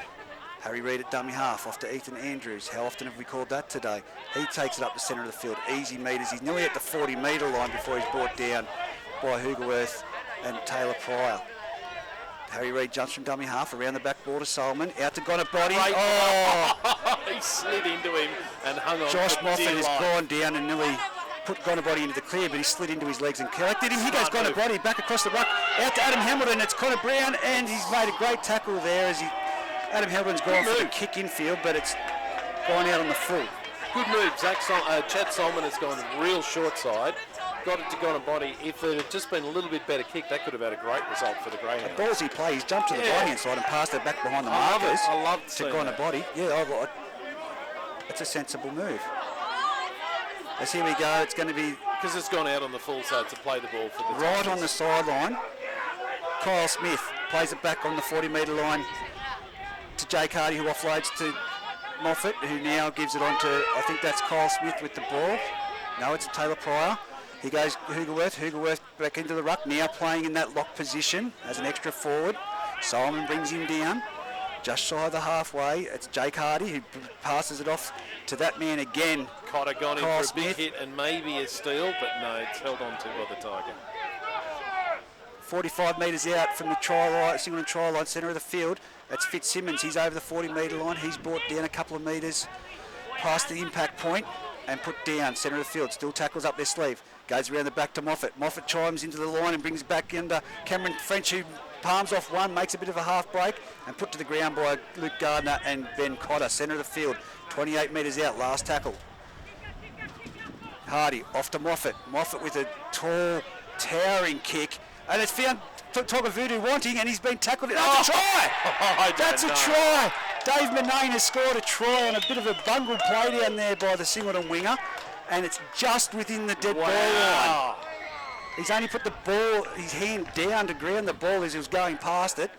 Harry Reid at dummy half, off to Ethan Andrews. How often have we called that today? He takes it up the centre of the field. Easy metres. He's nearly at the 40-metre line before he's brought down by Hoogerworth and Taylor Pryor. Harry Reid jumps from dummy half around the back border. Solomon out to Gonabody. Oh! He slid into him and hung on. Josh Moffat has gone down and nearly put Gonabody into the clear, but he slid into his legs and collected him. He goes Gonabody back across the ruck. Out to Adam Hamilton. It's Connor Brown, and he's made a great tackle there as Adam Hamilton's gone for the kick infield, but it's gone out on the full. Good move. Chad Solomon has gone real short side. Got it to Gonabody. If it had just been a little bit better kick, that could have had a great result for the Greyhounds. A ballsy play. He's jumped to the right-hand side and passed it back behind the markers. I love to Gonabody. Yeah, it's a sensible move. As here we go, it's going to be... Because it's gone out on the full side to play the ball for the right on the sideline. Kyle Smith plays it back on the 40-metre line to Jake Hardy, who offloads to Moffat, who now gives it on to, I think that's Kyle Smith with the ball. No, it's Taylor Pryor. He goes Hoogerworth back into the ruck, now playing in that lock position as an extra forward. Solomon brings him down, just shy of the halfway. It's Jake Hardy who passes it off to that man again. Cotter gone in Kyle for a big hit and maybe a steal, but no, it's held on to by the Tiger. 45 metres out from the try line, Singleton try line, centre of the field. That's Fitzsimmons. He's over the 40-metre line. He's brought down a couple of metres past the impact point and put down centre of the field. Still tackles up their sleeve. Goes around the back to Moffat. Moffat chimes into the line and brings it back under Cameron French, who palms off one, makes a bit of a half break and put to the ground by Luke Gardner and Ben Cotter. Centre of the field. 28 metres out. Last tackle. Hardy off to Moffat. Moffat with a tall, towering kick. And it's found Togger Voodoo wanting, and he's been tackled. That's a try! That's a try! Dave Manane has scored a try on a bit of a bungled play down there by the Singleton winger, and it's just within the dead ball line. He's only put his hand down to ground the ball as he was going past it.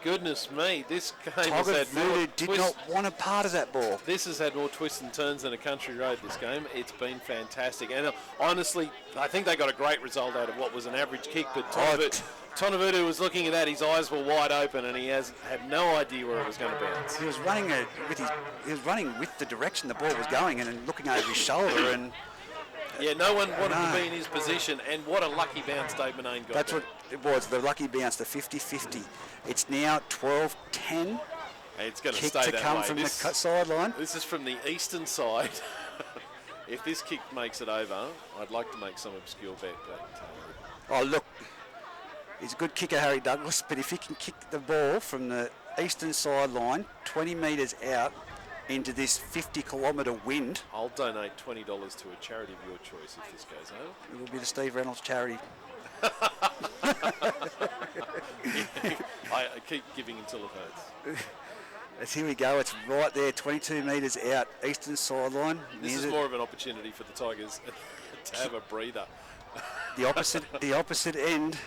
Goodness me, this game has Togger had more Voodoo did not want a part of that ball. This has had more twists and turns than a country road, this game. It's been fantastic. And honestly, I think they got a great result out of what was an average kick, but Tonavutu was looking at that, his eyes were wide open, and he had no idea where it was going to bounce. He was running with the direction the ball was going and looking over his shoulder, and yeah, no one wanted to be in his position, and what a lucky bounce Dave Manane got. That's what it was, the lucky bounce, the 50-50. It's now 12-10. It's going to kick stay to that come way. from the sideline. This is from the eastern side. If this kick makes it over, I'd like to make some obscure bet. But, oh, look, he's a good kicker, Harry Douglas, but if he can kick the ball from the eastern sideline, 20 metres out, into this 50-kilometre wind. I'll donate $20 to a charity of your choice if this goes over. It will be the Steve Reynolds charity. I keep giving until it hurts. As here we go, it's right there, 22 metres out, eastern sideline. This is more of an opportunity for the Tigers to have a breather. The opposite end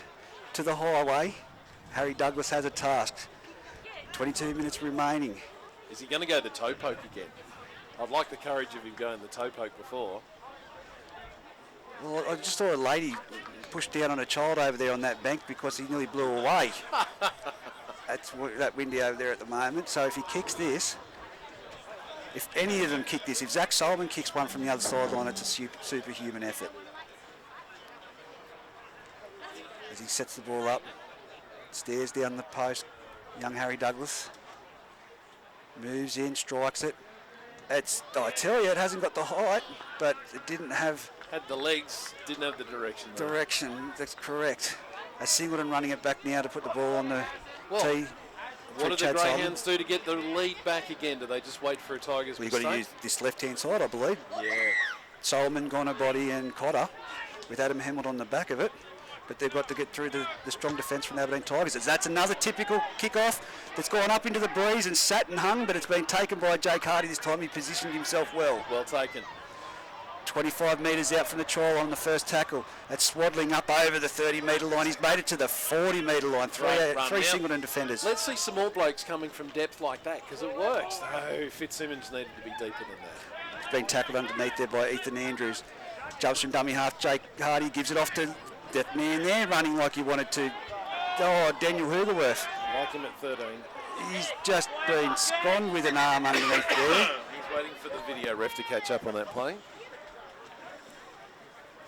to the highway. Harry Douglas has a task. 22 minutes remaining. Is he going to go the toe poke again? I'd like the courage of him going the toe poke before. Well, I just saw a lady push down on a child over there on that bank because he nearly blew away. That's that windy over there at the moment. So if he kicks this, if any of them kick this, if Zach Solomon kicks one from the other sideline, it's a superhuman effort. As he sets the ball up, stares down the post, young Harry Douglas moves in, strikes it. I tell you, it hasn't got the height, but it didn't have... Had the legs, didn't have the direction. Though. Direction, that's correct. A Singleton running it back now to put the ball on the tee. What do the Greyhounds do to get the lead back again? Do they just wait for a Tigers mistake? You've got to use this left-hand side, I believe. Yeah. Solomon, Gonabody and Cotter with Adam Hemelt on the back of it. But they've got to get through the strong defence from the Aberdeen Tigers. That's another typical kick-off that's gone up into the breeze and sat and hung, but it's been taken by Jake Hardy this time. He positioned himself well. Well taken. 25 metres out from the try line on the first tackle. That's swaddling up over the 30-metre line. He's made it to the 40-metre line. Three Singleton defenders. Let's see some more blokes coming from depth like that, because it works. Oh, Fitzsimmons needed to be deeper than that. He's been tackled underneath there by Ethan Andrews. Jumps from dummy half. Jake Hardy gives it off to that man there, running like he wanted to. Oh, Daniel Hoogerworth. I like him at 13. He's just been Scone with an arm underneath there. He's waiting for the video ref to catch up on that play.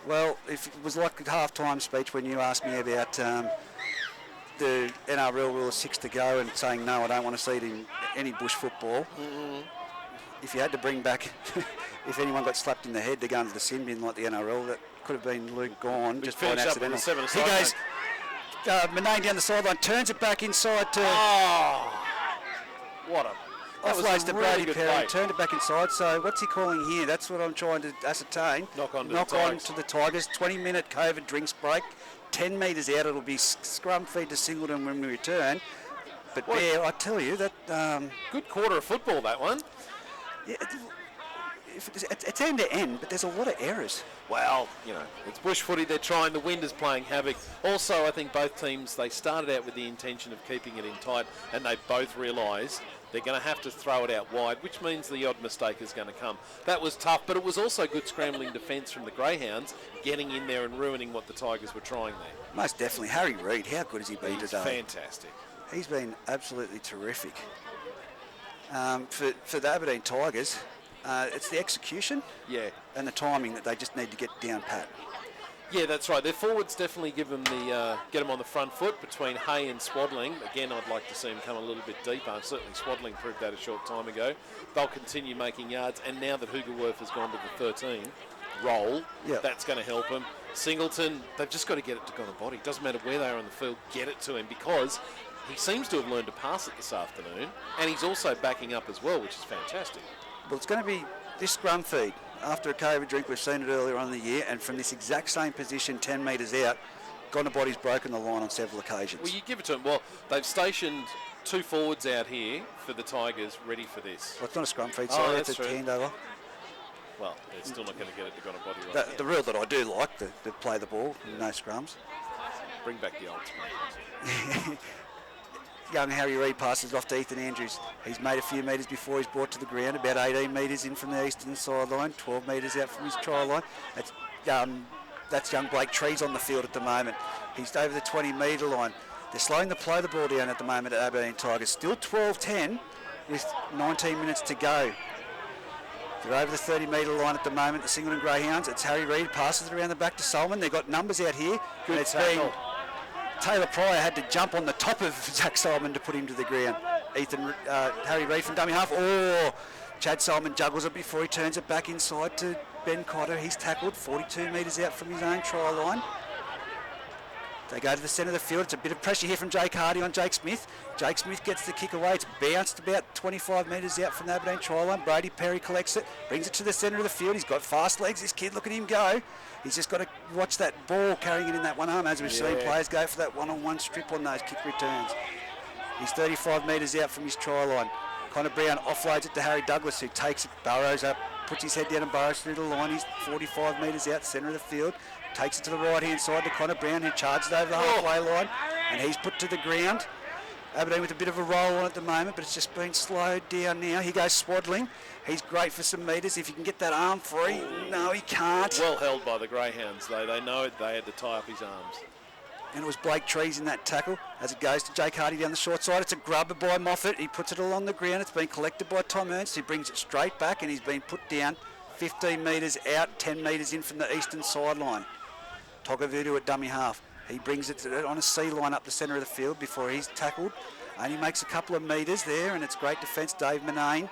Well, if it was like a half-time speech when you asked me about the NRL rule of 6 to go and saying, no, I don't want to see it in any bush football. Mm-hmm. If you had to bring back, if anyone got slapped in the head to go into the sin bin like the NRL, that could have been Luke Gawn, just by an accidental. He goes, Manane down the sideline, turns it back inside to... Oh, what a... Offloads to Brady Perry, turned it back inside. So what's he calling here? That's what I'm trying to ascertain. Knock on to the Tigers. 20-minute COVID drinks break. 10 metres out, it'll be scrum feed to Singleton when we return. But there, I tell you, that... good quarter of football, that one. Yeah, it's end to end, but there's a lot of errors. Well, it's bush footy. They're trying. The wind is playing havoc. Also, I think both teams, they started out with the intention of keeping it in tight, and they both realised they're going to have to throw it out wide, which means the odd mistake is going to come. That was tough, but it was also good scrambling defence from the Greyhounds, getting in there and ruining what the Tigers were trying there. Most definitely. Harry Reid, how good has he been today? Fantastic. He's been absolutely terrific. For the Aberdeen Tigers, it's the execution and the timing that they just need to get down pat. Yeah, that's right. Their forwards definitely give them get them on the front foot between Hay and Swaddling. Again, I'd like to see them come a little bit deeper. Certainly Swaddling proved that a short time ago. They'll continue making yards, and now that Hoogerworth has gone to the 13 role, that's going to help them. Singleton, they've just got to get it to Gonabody. Doesn't matter where they are on the field, get it to him, because he seems to have learned to pass it this afternoon, and he's also backing up as well, which is fantastic. Well, it's going to be this scrum feed. After a COVID drink, we've seen it earlier on in the year, and from this exact same position, 10 metres out, Gonabody's broken the line on several occasions. Well, you give it to him. Well, they've stationed 2 forwards out here for the Tigers, ready for this. Well, it's not a scrum feed, sorry, it's a handover. Well, they're still not going to get it to Gonabody right now. The rule that I do like, to play the ball, no scrums. Bring back the old scrum. Young Harry Reid passes off to Ethan Andrews. He's made a few metres before he's brought to the ground, about 18 metres in from the eastern sideline, 12 metres out from his try line. That's young Blake Trees on the field at the moment. He's over the 20-metre line. They're slowing the ball down at the moment at Aberdeen Tigers. Still 12-10 with 19 minutes to go. They're over the 30-metre line at the moment, the Singleton Greyhounds. It's Harry Reid, passes it around the back to Solomon. They've got numbers out here. Good tackle. Taylor Pryor had to jump on the top of Zach Solomon to put him to the ground. Harry Reid from dummy half. Oh, Chad Solomon juggles it before he turns it back inside to Ben Cotter. He's tackled 42 metres out from his own try line. They go to the centre of the field. It's a bit of pressure here from Jake Hardy on Jake Smith. Jake Smith gets the kick away. It's bounced about 25 metres out from the Aberdeen try line. Brady Perry collects it, brings it to the centre of the field. He's got fast legs, this kid. Look at him go. He's just got to watch that ball carrying it in that one arm, as we've seen players go for that one-on-one strip on those kick returns. He's 35 metres out from his try line. Connor Brown offloads it to Harry Douglas, who takes it, burrows up, puts his head down and burrows through the line. He's 45 metres out, centre of the field. Takes it to the right-hand side to Connor Brown, who charges over the halfway line, and he's put to the ground. Aberdeen with a bit of a roll on at the moment, but it's just been slowed down now. He goes Swaddling. He's great for some metres. If he can get that arm free, no, he can't. Well held by the Greyhounds, though. They know they had to tie up his arms. And it was Blake Trees in that tackle as it goes to Jake Hardy down the short side. It's a grubber by Moffat. He puts it along the ground. It's been collected by Tom Ernst, who brings it straight back, and he's been put down 15 metres out, 10 metres in from the eastern sideline. Togavudu at dummy half. He brings it on a C line up the centre of the field before he's tackled. And he makes a couple of metres there, and it's great defence. Dave Manane,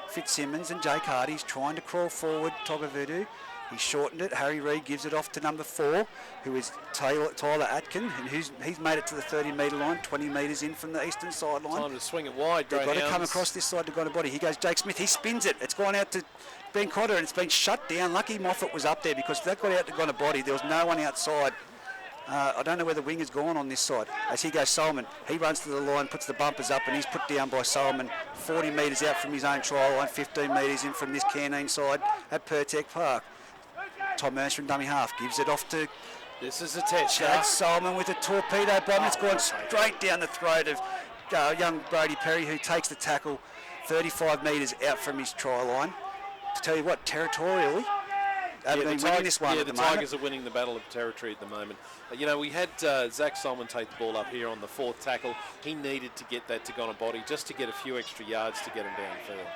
Fitzsimmons and Jake Hardy. He's trying to crawl forward, Togavudu. He's shortened it. Harry Reid gives it off to number 4, who is Tyler Atkin, and he's made it to the 30-metre line, 20 metres in from the eastern sideline. Time to swing it wide, They've got to come across this side to go to body. Here goes Jake Smith. He spins it. It's gone out to Ben Cotter, and it's been shut down. Lucky Moffat was up there, because if that got out to Gonna Body, there was no one outside. I don't know where the wing has gone on this side. As he goes Solomon, he runs to the line, puts the bumpers up, and he's put down by Solomon 40 metres out from his own try line, 15 metres in from this Canine side at Pertec Park. Tom Ernst from dummy half gives it off to this is a test. Chad Solomon with a torpedo bomb. It's gone straight down the throat of young Brady Perry, who takes the tackle 35 metres out from his try line. To tell you what, territorially, Aberdeen winning this one. Yeah, at the moment. Tigers are winning the battle of territory at the moment. You know, we had Zach Solomon take the ball up here on the 4th tackle. He needed to get that to Gonna Body just to get a few extra yards to get him downfield.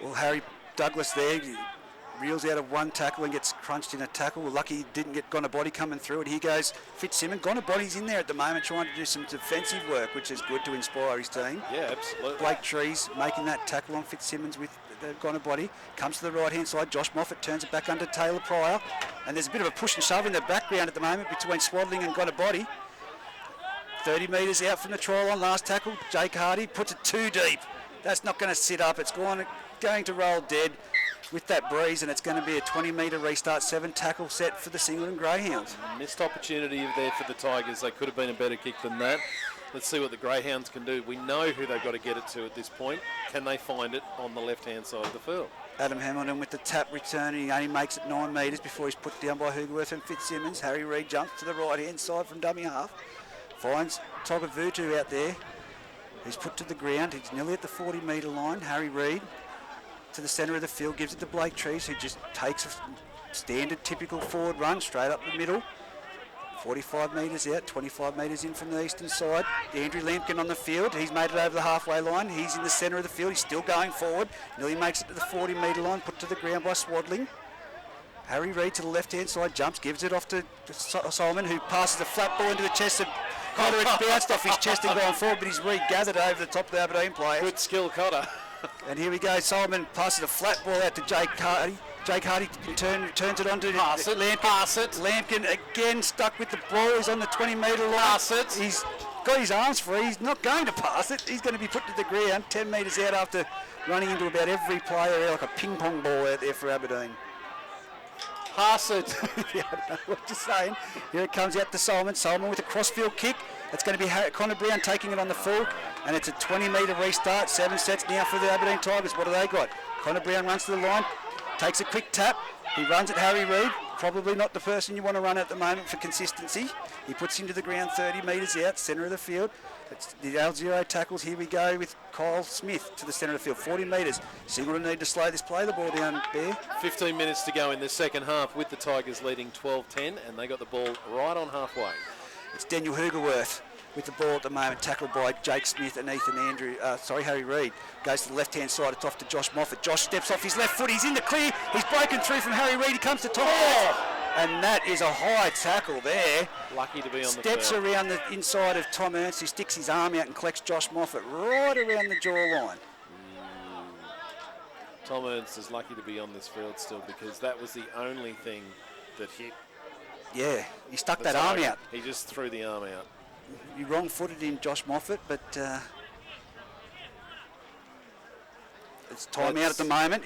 Well, Harry Douglas there reels out of one tackle and gets crunched in a tackle. Well, lucky he didn't get Gonna Body coming through it. Here goes Fitzsimmons. Gonna Body's in there at the moment trying to do some defensive work, which is good to inspire his team. Yeah, absolutely. Blake Trees making that tackle on Fitzsimmons with the Gonna Body. Comes to the right-hand side. Josh Moffat turns it back under Taylor Pryor. And there's a bit of a push and shove in the background at the moment between Swaddling and Gonna Body. 30 metres out from the try line. Last tackle, Jake Hardy puts it too deep. That's not going to sit up. It's going to roll dead with that breeze, and it's going to be a 20-metre restart, 7 tackle set for the Singleton Greyhounds. Missed opportunity there for the Tigers. They could have been a better kick than that. Let's see what the Greyhounds can do. We know who they've got to get it to at this point. Can they find it on the left-hand side of the field? Adam Hamilton with the tap return, and he only makes it 9 metres before he's put down by Hoogerworth and Fitzsimmons. Harry Reid jumps to the right-hand side from dummy half. Finds Togavutu out there. He's put to the ground. He's nearly at the 40-metre line. Harry Reid to the centre of the field, gives it to Blake Trees, who just takes a standard, typical forward run straight up the middle. 45 metres out, 25 metres in from the eastern side. Andrew Lampkin on the field. He's made it over the halfway line. He's in the centre of the field. He's still going forward. Nearly makes it to the 40-metre line, put to the ground by Swaddling. Harry Reid to the left-hand side, jumps, gives it off to Solomon, who passes a flat ball into the chest of Cotter. It's bounced off his chest and gone forward, but he's regathered over the top of the Aberdeen players. Good skill, Cotter. And here we go. Solomon passes a flat ball out to Jake Hardy. Jake Hardy turns it on to Lampkin. Pass it. Lampkin again stuck with the ball. He's on the 20-metre line. Pass it. He's got his arms free. He's not going to pass it. He's going to be put to the ground 10 metres out after running into about every player like a ping-pong ball out there for Aberdeen. Pass it. Yeah, I don't know what you're saying. Here it comes out to Solomon. Solomon with a crossfield kick. It's going to be Connor Brown taking it on the full, and it's a 20-metre restart. 7 sets now for the Aberdeen Tigers. What do they got? Connor Brown runs to the line, takes a quick tap. He runs at Harry Reid. Probably not the person you want to run at the moment for consistency. He puts him to the ground 30 metres out, centre of the field. It's the L0 tackles. Here we go with Kyle Smith to the centre of the field, 40 metres. Singleton need to slow this play the ball down there. 15 minutes to go in the second half with the Tigers leading 12-10, and they got the ball right on halfway. It's Daniel Hoogerworth with the ball at the moment, tackled by Jake Smith and Harry Reid. Goes to the left-hand side, it's off to Josh Moffat. Josh steps off his left foot, he's in the clear, he's broken through from Harry Reid, he comes to top. And that is a high tackle there. Lucky to be on the Steps field. around the inside of Tom Ernst, who sticks his arm out and collects Josh Moffat right around the jawline. Tom Ernst is lucky to be on this field still, because that was the only thing that hit Yeah, he stuck That's that arm right. out. He just threw the arm out. You wrong-footed in Josh Moffat, but it's time out at the moment.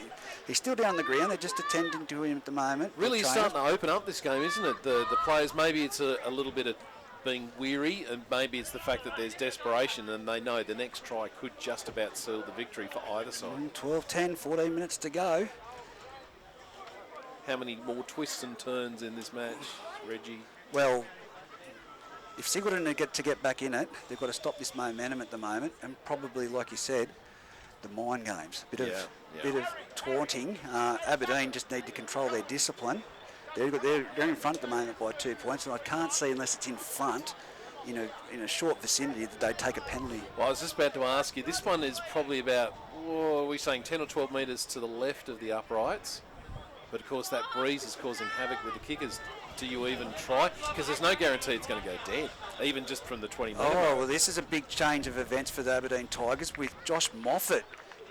He's still down the ground. They're just attending to him at the moment. Really starting to open up this game, isn't it? The players, maybe it's a little bit of being weary, and maybe it's the fact that there's desperation and they know the next try could just about seal the victory for either side. 12-10, 14 minutes to go. How many more twists and turns in this match, Reggie? Well, if Singleton are to get back in it, they've got to stop this momentum at the moment, and probably, like you said, the mind games. Bit of taunting. Aberdeen just need to control their discipline. They're in front at the moment by 2 points, and I can't see, unless it's in front, in a short vicinity, that they take a penalty. Well, I was just about to ask you, this one is probably about, are we saying 10 or 12 metres to the left of the uprights? But of course that breeze is causing havoc with the kickers. Do you even try? Because there's no guarantee it's going to go dead, even just from the 20 metre. Oh, well, this is a big change of events for the Aberdeen Tigers, with Josh Moffat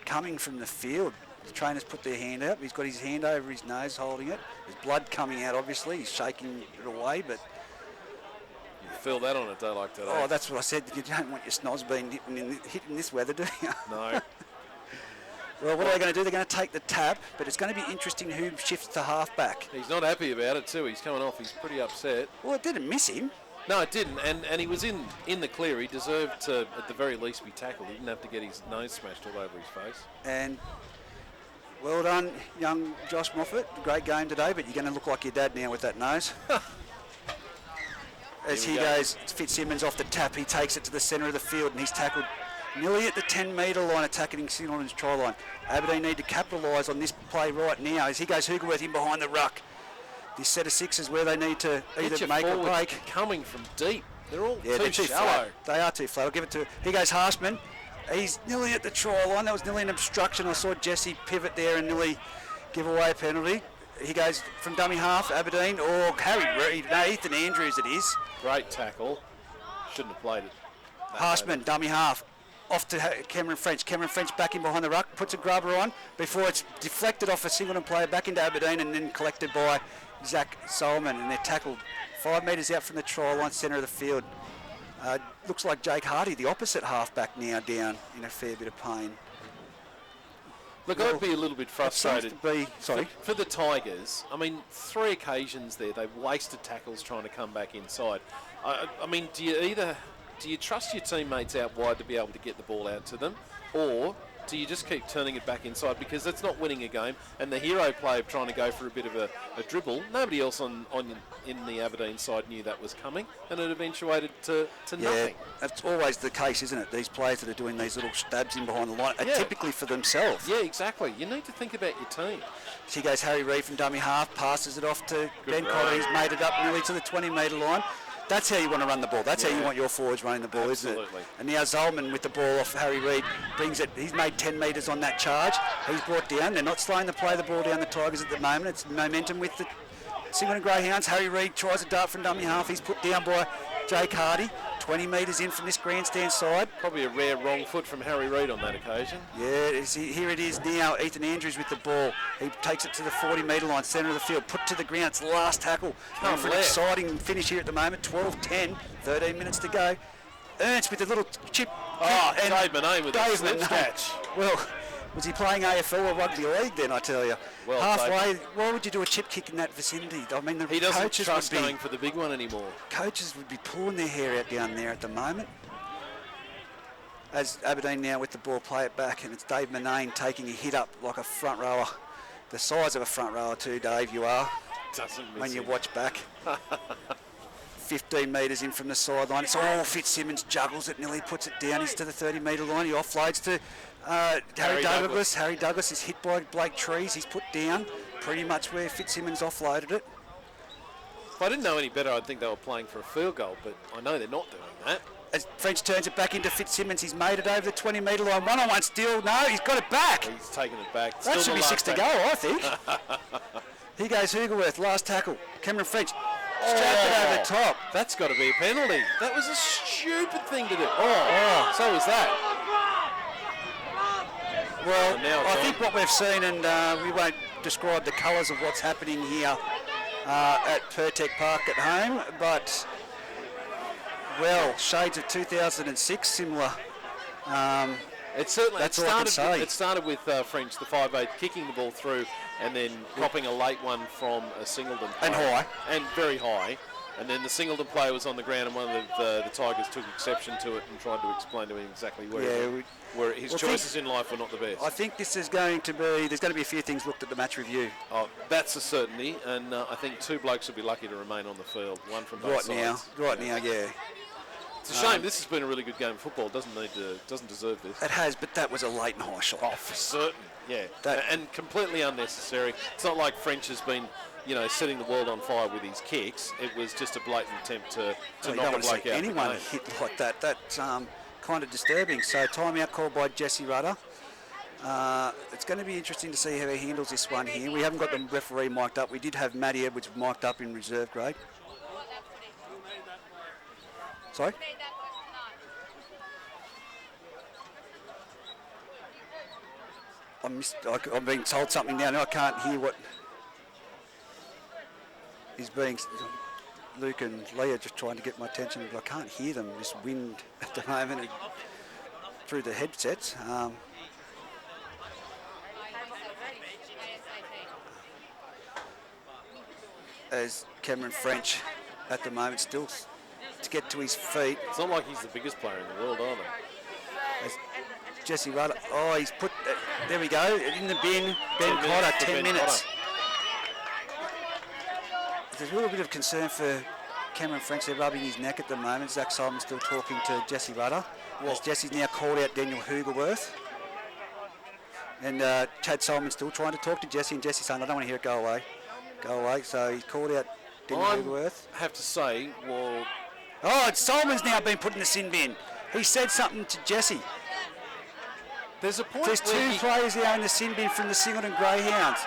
coming from the field. The trainers put their hand out. He's got his hand over his nose holding it. There's blood coming out, obviously. He's shaking it away, but... You feel that on a day like today. Oh, that's what I said. You don't want your snobs being hit in this weather, do you? No. Well, what are they going to do? They're going to take the tap, but it's going to be interesting who shifts to half-back. He's not happy about it too. He's coming off. He's pretty upset. Well, it didn't miss him. No, it didn't. And he was in the clear. He deserved to, at the very least, be tackled. He didn't have to get his nose smashed all over his face. And well done, young Josh Moffat. Great game today, but you're going to look like your dad now with that nose. As he goes, Fitzsimmons off the tap. He takes it to the centre of the field, and he's tackled nearly at the 10-metre line, attacking Singleton's try line. Aberdeen need to capitalise on this play right now as he goes Hoogerworth in behind the ruck. This set of sixes where they need to either make or break. Coming from deep. They're all they're too shallow. Flat. They are too flat. I'll give it to... Here goes Harshman. He's nearly at the try line. That was nearly an obstruction. I saw Jesse pivot there and nearly give away a penalty. He goes from dummy half, Aberdeen, or Harry Reid. No, Ethan Andrews it is. Great tackle. Shouldn't have played it. Harshman, dummy half. Off to Cameron French. Cameron French back in behind the ruck, puts a grubber on before it's deflected off a Singleton player back into Aberdeen and then collected by Zach Solomon, and they're tackled 5 metres out from the try line, centre of the field. Looks like Jake Hardy, the opposite halfback, now down in a fair bit of pain. Look, I'd be a little bit frustrated. For the Tigers, I mean, 3 occasions there, they've wasted tackles trying to come back inside. I mean, do you trust your teammates out wide to be able to get the ball out to them, or do you just keep turning it back inside? Because that's not winning a game, and the hero play of trying to go for a bit of a dribble, nobody else in the Aberdeen side knew that was coming, and it eventuated to nothing. That's always the case, isn't it? These players that are doing these little stabs in behind the line are typically for themselves. Yeah, exactly. You need to think about your team. So he goes Harry Reid from dummy half, passes it off to Ben Cotter. He's made it up nearly to the 20-metre line. That's how you want to run the ball. That's how you want your forwards running the ball, isn't it? And now Zolman with the ball off Harry Reid brings it. He's made 10 metres on that charge. He's brought down. They're not slowing the play the ball down the Tigers at the moment. It's momentum with the Singleton Greyhounds. Harry Reid tries a dart from dummy half. He's put down by Jake Hardy. 20 metres in from this grandstand side. Probably a rare wrong foot from Harry Reid on that occasion. Yeah, here it is now. Ethan Andrews with the ball. He takes it to the 40-metre line, centre of the field, put to the ground. It's the last tackle. Going for an exciting finish here at the moment. 12-10, 13 minutes to go. Ernst with a little chip. Oh, and Dave Manane with a snip catch. Well, was he playing AFL or rugby league then, I tell you? Well, halfway, why would you do a chip kick in that vicinity? I mean, he doesn't trust going for the big one anymore. Coaches would be pulling their hair out down there at the moment. As Aberdeen now with the ball play it back, and it's Dave Manane taking a hit up like a front rower. The size of a front rower too, Dave, you are. Doesn't miss when you him. Watch back. 15 metres in from the sideline. It's all Fitzsimmons juggles it, nearly puts it down. He's to the 30-metre line. He offloads to Harry Douglas. Harry Douglas is hit by Blake Trees. He's put down pretty much where Fitzsimmons offloaded it. If I didn't know any better, I'd think they were playing for a field goal, but I know they're not doing that. As French turns it back into Fitzsimmons, he's made it over the 20-metre line. One-on-one steal. No, he's got it back. He's taken it back. That should be 6 to go, I think. Here goes Hoogerworth, last tackle. Cameron French. Strap it over the top. That's got to be a penalty. That was a stupid thing to do. So was that. Well, I think what we've seen, and we won't describe the colours of what's happening here, at Pertec Park at home, but, well, shades of 2006, similar. It certainly That's all I can say. It started with French, the 5'8", kicking the ball through and then copping a late one from a Singleton player. And high. And very high. And then the Singleton player was on the ground and one of the Tigers took exception to it and tried to explain to him exactly where his choices in life were not the best. I think this is going to be, there's going to be a few things looked at the match review. Oh, that's a certainty, and I think 2 blokes will be lucky to remain on the field, one from both sides. Right now, yeah. It's a shame. This has been a really good game of football. Doesn't deserve this. It has, but that was a late and high shot. Oh, for certain. Yeah, and completely unnecessary. It's not like French has been, setting the world on fire with his kicks. It was just a blatant attempt to knock a bloke out. Anyone hit like that. That's kind of disturbing. So timeout called by Jesse Rudder. It's going to be interesting to see how he handles this one here. We haven't got the referee mic'd up. We did have Matty Edwards mic'd up in reserve grade. Sorry? I'm being told something now. I can't hear what is being... Luke and Leah just trying to get my attention, but I can't hear them. This wind at the moment through the headsets. As Cameron French at the moment still to get to his feet. It's not like he's the biggest player in the world, either. As Jesse Rudder, he's put, there we go, in the bin, Ben Cotter, 10 minutes. There's a little bit of concern for Cameron French. They're rubbing his neck at the moment. Zach Simon's still talking to Jesse Rudder. As Jesse's now called out Daniel Hugerworth. And Chad Simon's still trying to talk to Jesse, and Jesse's saying, I don't want to hear it, go away. Go away. So he's called out Daniel Hugerworth. I have to say, well... Simon's now been put in the sin bin. He said something to Jesse. There's a point. There's 2 players there in the sin bin from the Singleton Greyhounds.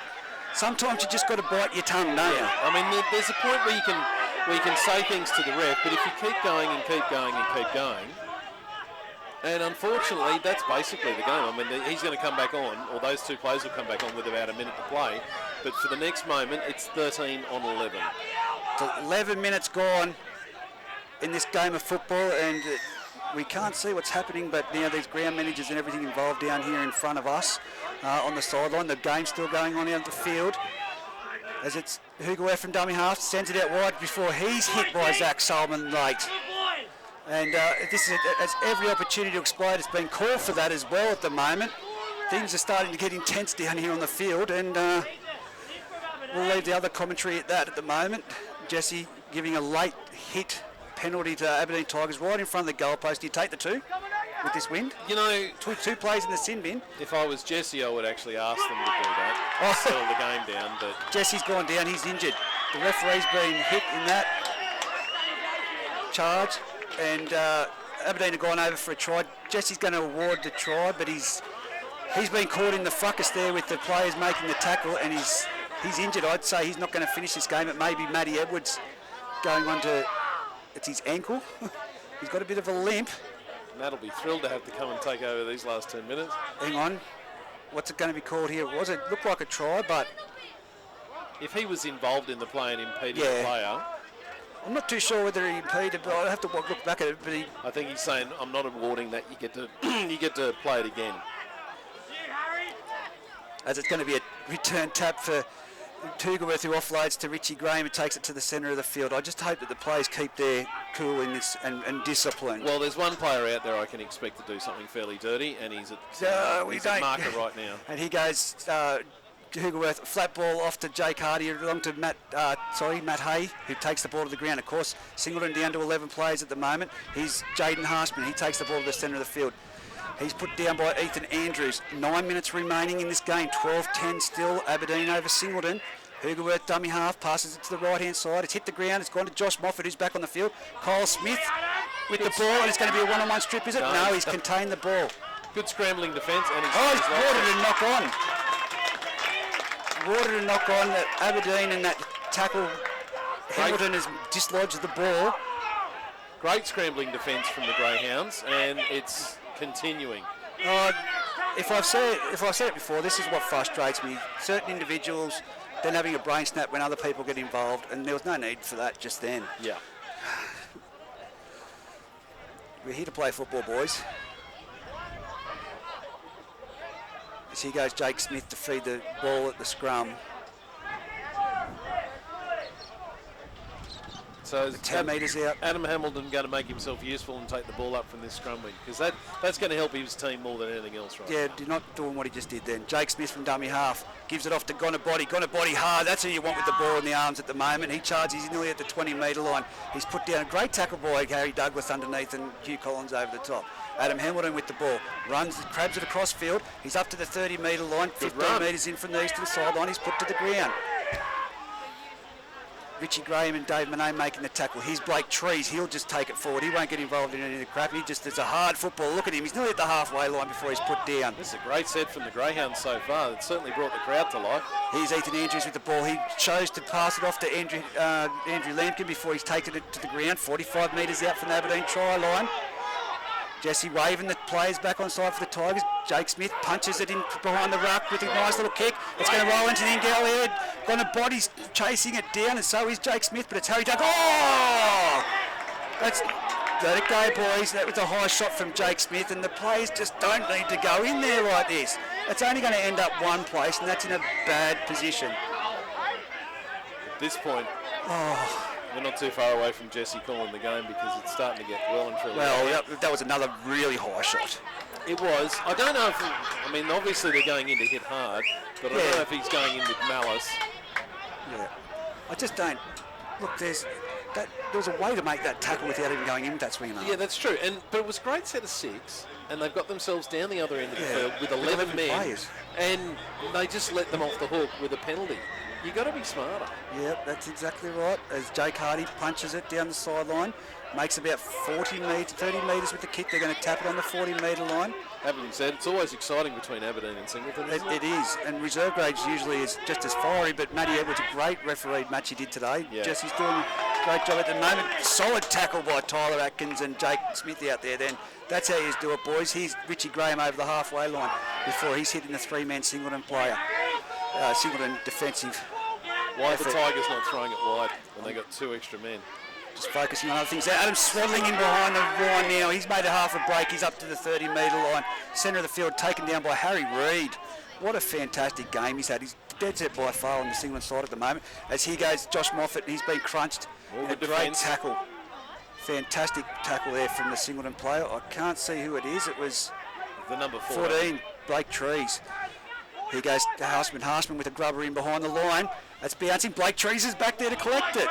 Sometimes you just got to bite your tongue, don't you? I mean, there's a point where you can say things to the ref, but if you keep going and keep going and keep going, and unfortunately, that's basically the game. I mean, he's going to come back on, or those 2 players will come back on with about a minute to play, but for the next moment, it's 13 on 11. So 11 minutes gone in this game of football, and we can't see what's happening, but now there's ground managers and everything involved down here in front of us on the sideline. The game's still going on out of the field as it's Hugerworth from dummy half, sends it out wide before he's hit by Zach Solomon late. And this has every opportunity to explode. It's been called for that as well at the moment. Things are starting to get intense down here on the field, and we'll leave the other commentary at that at the moment. Jesse giving a late hit penalty to Aberdeen Tigers right in front of the goalpost. Do you take the 2 with this wind? Two plays in the sin bin. If I was Jesse, I would actually ask them to do that. Settle the game down. But Jesse's gone down. He's injured. The referee's been hit in that charge, and Aberdeen have gone over for a try. Jesse's going to award the try, but he's been caught in the fracas there with the players making the tackle, and he's injured. I'd say he's not going to finish this game. It may be Matty Edwards going on to... It's his ankle. He's got a bit of a limp. Matt'll be thrilled to have to come and take over these last 10 minutes. Hang on. What's it going to be called here? It looked like a try, but... If he was involved in the play and impeding the player... I'm not too sure whether he impeded, but I'll have to look back at it. But I think he's saying, I'm not awarding that. You get to you get to play it again. As it's going to be a return tap for Hugerworth, who offloads to Richie Graham, who takes it to the centre of the field. I just hope that the players keep their cool in this and discipline. Well, there's one player out there I can expect to do something fairly dirty, and he's at marker right now. And he goes, Hugerworth, flat ball off to Jake Hardy, along to Matt Hay, who takes the ball to the ground. Of course, Singleton down to 11 players at the moment. He's Jaden Harshman. He takes the ball to the centre of the field. He's put down by Ethan Andrews. 9 minutes remaining in this game. 12-10 still. Aberdeen over Singleton. Hugerworth, dummy half, passes it to the right-hand side. It's hit the ground. It's gone to Josh Moffat, who's back on the field. Kyle Smith with the ball, and it's going to be a one-on-one strip, is it? No, he's contained the ball. Good scrambling defence. And he's watered a knock on. Watered a knock on that Aberdeen, and that tackle. Hamilton has dislodged the ball. Great scrambling defence from the Greyhounds, and it's continuing. If I've said it before, this is what frustrates me. Certain individuals then having a brain snap when other people get involved, and there was no need for that just then. Yeah. We're here to play football, boys. As here goes Jake Smith to feed the ball at the scrum. So 10 metres out. Adam Hamilton going to make himself useful and take the ball up from this scrum wing, because that's going to help his team more than anything else, right? Yeah, not doing what he just did then. Jake Smith from dummy half gives it off to Gonabody. Gonabody hard. That's who you want with the ball in the arms at the moment. He charges. He's nearly at the 20-metre line. He's put down a great tackle by Harry Douglas underneath and Hugh Collins over the top. Adam Hamilton with the ball. Runs, crabs it across field. He's up to the 30-metre line. 15 metres in from the eastern sideline. He's put to the ground. Richie Graham and Dave Monet making the tackle. Here's Blake Trees. He'll just take it forward. He won't get involved in any of the crap. He just does a hard football. Look at him. He's nearly at the halfway line before he's put down. This is a great set from the Greyhounds so far. It certainly brought the crowd to life. Here's Ethan Andrews with the ball. He chose to pass it off to Andrew Lampkin before he's taken it to the ground. 45 metres out from the Aberdeen try line. Jesse waving the players back on side for the Tigers. Jake Smith punches it in behind the ruck with a nice little kick. It's going to roll into the in-goal area. Body's chasing it down, and so is Jake Smith, but it's Harry Douglas. Oh! Let it go, boys. That was a high shot from Jake Smith, and the players just don't need to go in there like this. It's only going to end up one place, and that's in a bad position. At this point, we're not too far away from Jesse calling the game, because it's starting to get well and truly. Well, that was another really high shot. It was. I don't know if, obviously they're going in to hit hard, but I don't know if he's going in with malice. Yeah. I just don't. Look, there was a way to make that tackle without even going in with that swinging arm. Yeah, that's true. But it was a great set of 6, and they've got themselves down the other end of the field with 11 men, players. And they just let them off the hook with a penalty. You got to be smarter. Yep, that's exactly right. As Jake Hardy punches it down the sideline, makes about 30 metres with the kick. They're going to tap it on the 40-metre line. Having said, it's always exciting between Aberdeen and Singleton, isn't it? It is, and reserve grades usually is just as fiery, but Matty Edwards, a great refereed match he did today. Yeah. Jesse's doing a great job at the moment. Solid tackle by Tyler Atkins and Jake Smith out there then. That's how you do it, boys. Here's Richie Graham over the halfway line before he's hitting the 3-man Singleton player. Singleton defensive. Why are the Tigers not throwing it wide when they got 2 extra men? Just focusing on other things. Adam's swaddling in behind the line now. He's made a half a break. He's up to the 30-metre line. Centre of the field taken down by Harry Reid. What a fantastic game he's had. He's dead set by far on the Singleton side at the moment. As here goes Josh Moffat, he's been crunched. A great tackle. Fantastic tackle there from the Singleton player. I can't see who it is. It was the number 14, Blake Trees. Here goes Harsman. Harsman with a grubber in behind the line. That's bouncing. Blake Trees is back there to collect it.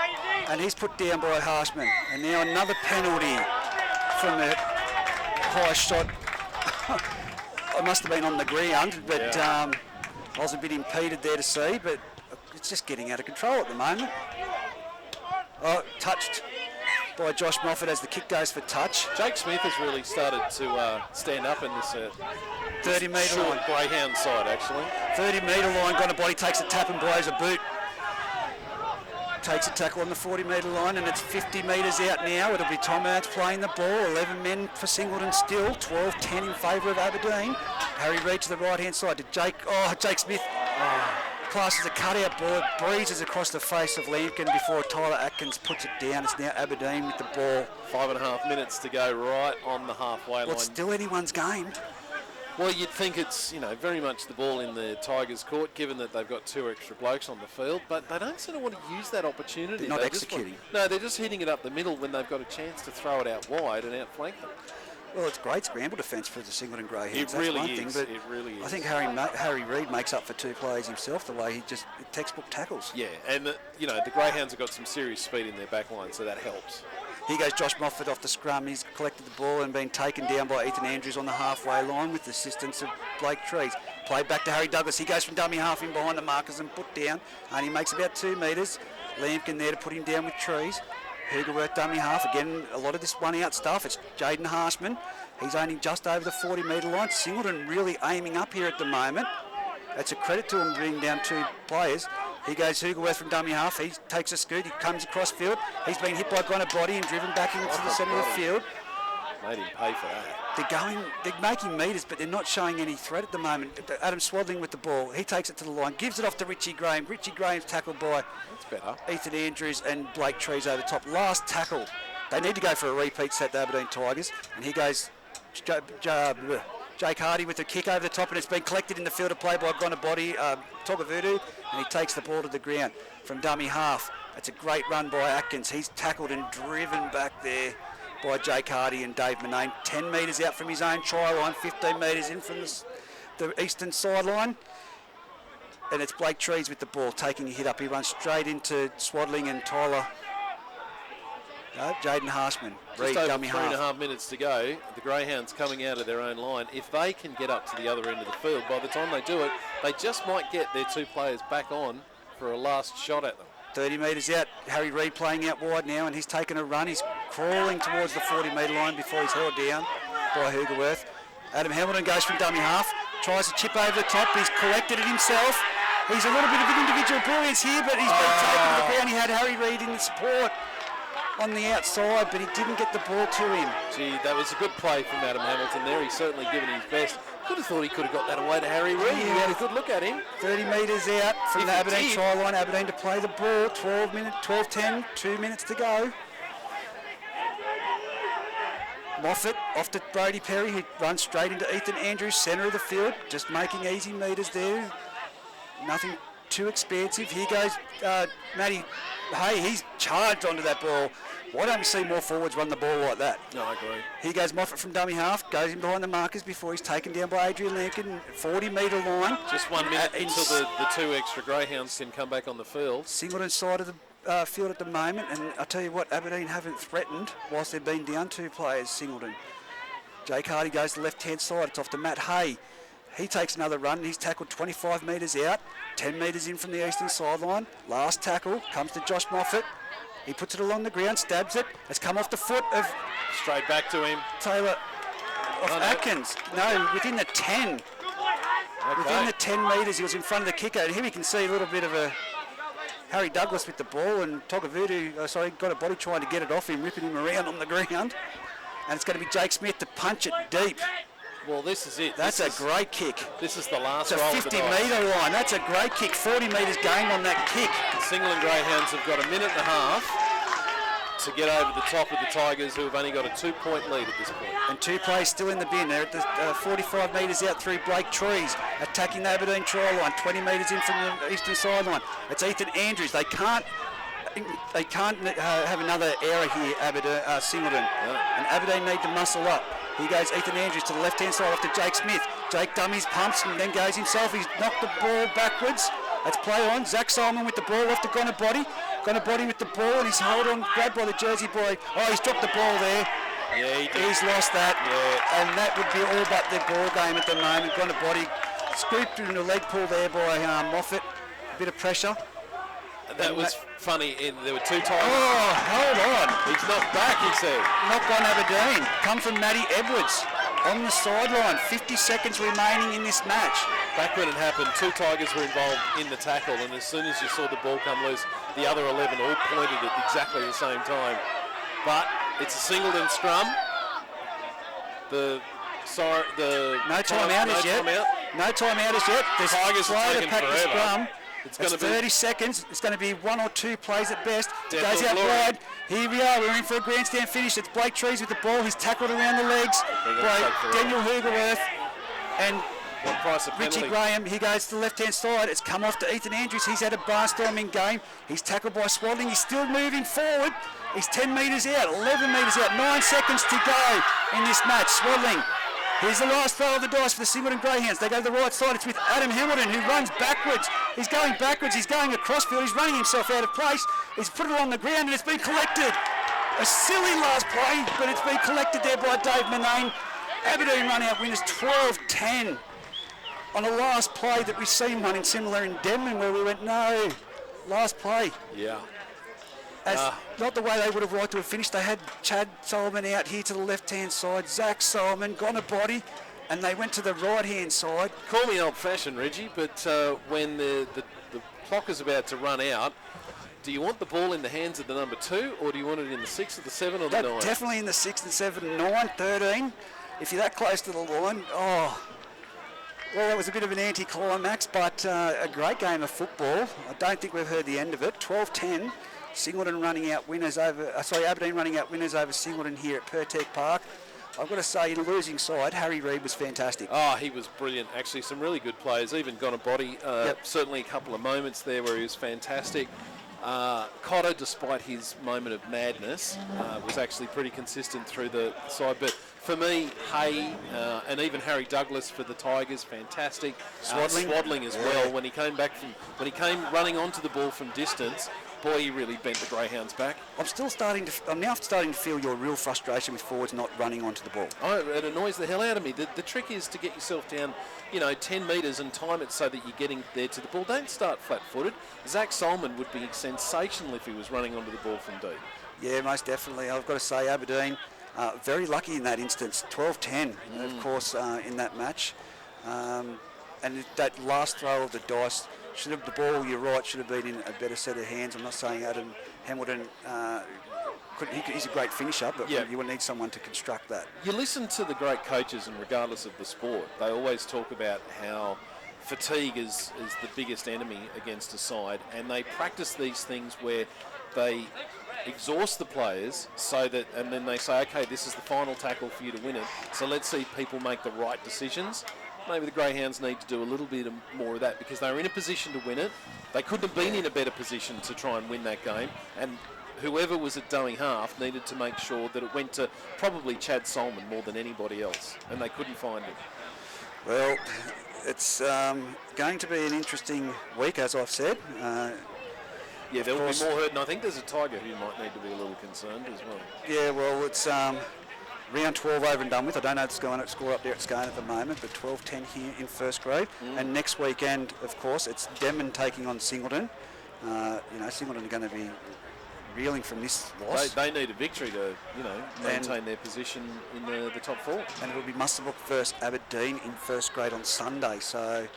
And he's put down by Harsman. And now another penalty from the high shot. I must have been on the ground, but I was a bit impeded there to see, but it's just getting out of control at the moment. Touched by Josh Moffat as the kick goes for touch. Jake Smith has really started to stand up in this 30-metre line. Greyhound side, actually. 30-metre line, Gonabody takes a tap and blows a boot. Takes a tackle on the 40-metre line, and it's 50 metres out now. It'll be Tom Ernst playing the ball. 11 men for Singleton still. 12-10 in favour of Aberdeen. Harry Reid to the right-hand side to Jake. Jake Smith. Passes a cutout ball. It breezes across the face of Lampkin before Tyler Atkins puts it down. It's now Aberdeen with the ball. 5.5 minutes to go right on the halfway line. It's still anyone's game. Well, you'd think it's, very much the ball in the Tigers' court, given that they've got 2 extra blokes on the field, but they don't seem to want to use that opportunity. They're not executing. No, they're just hitting it up the middle when they've got a chance to throw it out wide and outflank them. Well, it's great scramble defence for the Singleton Greyhounds. It really is. It really is. I think Harry Reid makes up for 2 players himself, the way he just textbook tackles. Yeah, and the Greyhounds have got some serious speed in their back line, so that helps. Here goes Josh Moffat off the scrum. He's collected the ball and been taken down by Ethan Andrews on the halfway line with the assistance of Blake Trees. Played back to Harry Douglas. He goes from dummy half in behind the markers and put down. And he makes about 2 metres. Lampkin there to put him down with Trees. Hugerworth dummy half. Again, a lot of this one-out stuff. It's Jaden Harsman. He's only just over the 40-metre line. Singleton really aiming up here at the moment. That's a credit to him bringing down 2 players. He goes Hugerworth from dummy half. He takes a scoot. He comes across field. He's been hit by Gonabody and driven back into the centre of the field. Made him pay for that. They're making metres, but they're not showing any threat at the moment. Adam Swadling with the ball. He takes it to the line, gives it off to Richie Graham. Richie Graham's tackled by That's better. Ethan Andrews and Blake Trees over the top. Last tackle. They need to go for a repeat set, the Aberdeen Tigers. And here goes Jake Hardy with the kick over the top, and it's been collected in the field of play by Gonabody, Togavudu, and he takes the ball to the ground from dummy half. It's a great run by Atkins. He's tackled and driven back there by Jake Hardy and Dave Manane. 10 metres out from his own try line, 15 metres in from the eastern sideline. And it's Blake Trees with the ball, taking a hit up. He runs straight into Swadling and Tyler. No, Jaden Harshman. Just over 3.5 minutes to go. The Greyhounds coming out of their own line. If they can get up to the other end of the field, by the time they do it, they just might get their two players back on for a last shot at them. 30 metres out. Harry Reid playing out wide now, and he's taken a run. He's crawling towards the 40-metre line before he's held down by Hoogerworth. Adam Hamilton goes from dummy half, tries to chip over the top. He's collected it himself. He's a little bit of individual brilliance here, but he's been taken to the ground. He had Harry Reid in the support on the outside, but he didn't get the ball to him. Gee, that was a good play from Adam Hamilton there. He's certainly given his best. Could have thought he could have got that away to Harry Reid. He had a good look at him. 30 metres out from the Aberdeen try line. Aberdeen to play the ball. 12-10, 2 minutes to go. Moffat off to Brody Perry. He runs straight into Ethan Andrews, centre of the field, just making easy metres there. Nothing too expansive. Here goes Matty Hay. He's charged onto that ball. Why don't we see more forwards run the ball like that? No, I agree. Here goes Moffat from dummy half, goes in behind the markers before he's taken down by Adrian Lincoln. 40-metre line. Just 1 minute until the two extra Greyhounds can come back on the field. Singleton side of the field at the moment, and I tell you what, Aberdeen haven't threatened whilst they've been down two players, Singleton. Jake Hardy goes to the left-hand side. It's off to Matt Hay. He takes another run. He's tackled 25 metres out, 10 metres in from the eastern sideline. Last tackle comes to Josh Moffat. He puts it along the ground, stabs it. It's come off the foot of... Straight back to him. Taylor Atkins. No, within the 10. Okay. Within the 10 metres, he was in front of the kicker. And here we can see a little bit of a Harry Douglas with the ball, and Togavudu, Gonabody trying to get it off him, ripping him around on the ground. And it's going to be Jake Smith to punch it deep. Well, this is it. That's a great kick. This is the last roll. It's a 50-metre line. That's a great kick. 40 metres gained on that kick. The Singleton Greyhounds have got a minute and a half to get over the top of the Tigers, who have only got a 2-point lead at this point. And two plays still in the bin. They're at the 45 metres out through Blake Trees, attacking the Aberdeen try line. 20 metres in from the eastern sideline. It's Ethan Andrews. They can't have another error here, Singleton. Yeah. And Aberdeen need to muscle up. Here goes Ethan Andrews to the left-hand side off to Jake Smith. Jake dummies, pumps, and then goes himself. He's knocked the ball backwards. Let's play on. Zach Solomon with the ball off to Gonabody. Gonabody with the ball, and he's held on, grabbed by the Jersey boy. Oh, he's dropped the ball there. Yeah, he did. He's lost that. Yeah. And that would be all but the ball game at the moment. Gonabody scooped in a leg pull there by Moffat. A bit of pressure. That was funny. There were two times. Oh, hold on. He's knocked back, he said. Knocked on Aberdeen. Come from Matty Edwards on the sideline. 50 seconds remaining in this match. Back when it happened, two Tigers were involved in the tackle, and as soon as you saw the ball come loose, the other 11 all pointed at exactly the same time. But it's a Singleton scrum. No time out as yet. No time out as yet. The Tigers are taking forever. Scrum. It's 30 seconds. It's going to be one or two plays at best. Goes out wide. Here we are. We're in for a grandstand finish. It's Blake Trees with the ball. He's tackled around the legs by Daniel Hoogerworth and Richie Graham. He goes to the left-hand side. It's come off to Ethan Andrews. He's had a barnstorming game. He's tackled by Swadling. He's still moving forward. He's 10 metres out, 11 metres out, 9 seconds to go in this match. Swadling. Here's the last throw of the dice for the Singleton Greyhounds. They go to the right side. It's with Adam Hamilton, who runs backwards. He's going backwards. He's going across field. He's running himself out of place. He's put it on the ground, and it's been collected. A silly last play, but it's been collected there by Dave Manane. Aberdeen run out winners 12-10 on a last play that we've seen one in similar in Denman, where we went, no, last play. Yeah. Not the way they would have liked to have finished. They had Chad Solomon out here to the left-hand side, Zach Solomon, Gonabody, and they went to the right-hand side. Call me old-fashioned, Reggie, but when the clock is about to run out, Do you want the ball in the hands of the number 2, or do you want it in the 6 or the 7 or the 9? Definitely in the 6 and 7, 9, 13. If you're that close to the line, well, that was a bit of an anti-climax, but a great game of football. I don't think we've heard the end of it. 12-10, Singleton running out winners over, Aberdeen running out winners over Singleton here at Pertec Park. I've got to say, in a losing side, Harry Reid was fantastic. Oh, he was brilliant. Actually, some really good players. Even Gonabody, certainly a couple of moments there where he was fantastic. Cotter, despite his moment of madness, was actually pretty consistent through the side. But for me, Hay and even Harry Douglas for the Tigers, fantastic. Swaddling as well. When he came running onto the ball from distance, boy, he really bent the Greyhounds back. I'm now starting to feel your real frustration with forwards not running onto the ball. Oh, it annoys the hell out of me. The trick is to get yourself down, 10 metres and time it so that you're getting there to the ball. Don't start flat-footed. Zach Solomon would be sensational if he was running onto the ball from deep. Yeah, most definitely. I've got to say, Aberdeen, very lucky in that instance. 12-10, of course, in that match. And that last throw of the dice, the ball, you're right, should have been in a better set of hands. I'm not saying Adam Hamilton, he's a great finisher, but you would need someone to construct that. You listen to the great coaches, and regardless of the sport, they always talk about how fatigue is the biggest enemy against a side, and they practice these things where they exhaust the players and then they say, okay, this is the final tackle for you to win it, so let's see people make the right decisions. Maybe the Greyhounds need to do a little bit more of that because they were in a position to win it. They couldn't have been in a better position to try and win that game. And whoever was at dummy half needed to make sure that it went to probably Chad Solomon more than anybody else. And they couldn't find him. Well, it's going to be an interesting week, as I've said. Yeah, there will be more hurt. And I think there's a Tiger who might need to be a little concerned as well. Yeah, well, it's... round 12 over and done with. I don't know the score up there at Scone at the moment, but 12-10 here in first grade. And next weekend, of course, it's Denman taking on Singleton. Singleton are going to be reeling from this loss. They need a victory to, maintain their position in the top 4. And it'll be Muswellbrook versus Aberdeen in first grade on Sunday. So,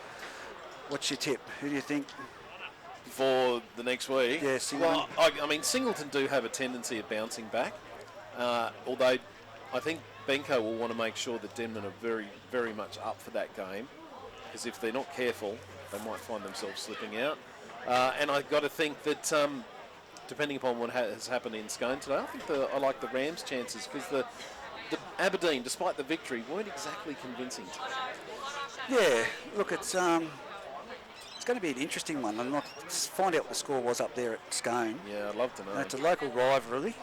what's your tip? Who do you think? For the next week? Yeah, Singleton. Well, Singleton do have a tendency of bouncing back, although I think Benko will want to make sure that Denman are very, very much up for that game, because if they're not careful, they might find themselves slipping out. And I've got to think that, depending upon what has happened in Scone today, I think I like the Rams' chances, because the Aberdeen, despite the victory, weren't exactly convincing today. Yeah, look, it's going to be an interesting one. I'm not find out what the score was up there at Scone. Yeah, I'd love to know. It's a local rivalry.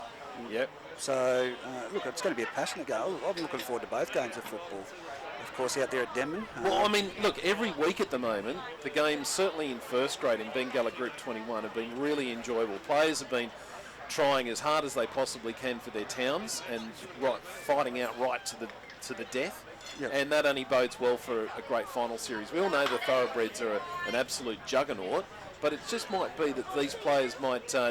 Yep. So, look, it's going to be a passionate game. I'm looking forward to both games of football. Of course, out there at Denman. Well, look, every week at the moment, the games, certainly in first grade in Bengala Group 21, have been really enjoyable. Players have been trying as hard as they possibly can for their towns and fighting out right to the death. Yep. And that only bodes well for a great final series. We all know the Thoroughbreds are an absolute juggernaut, but it just might be that these players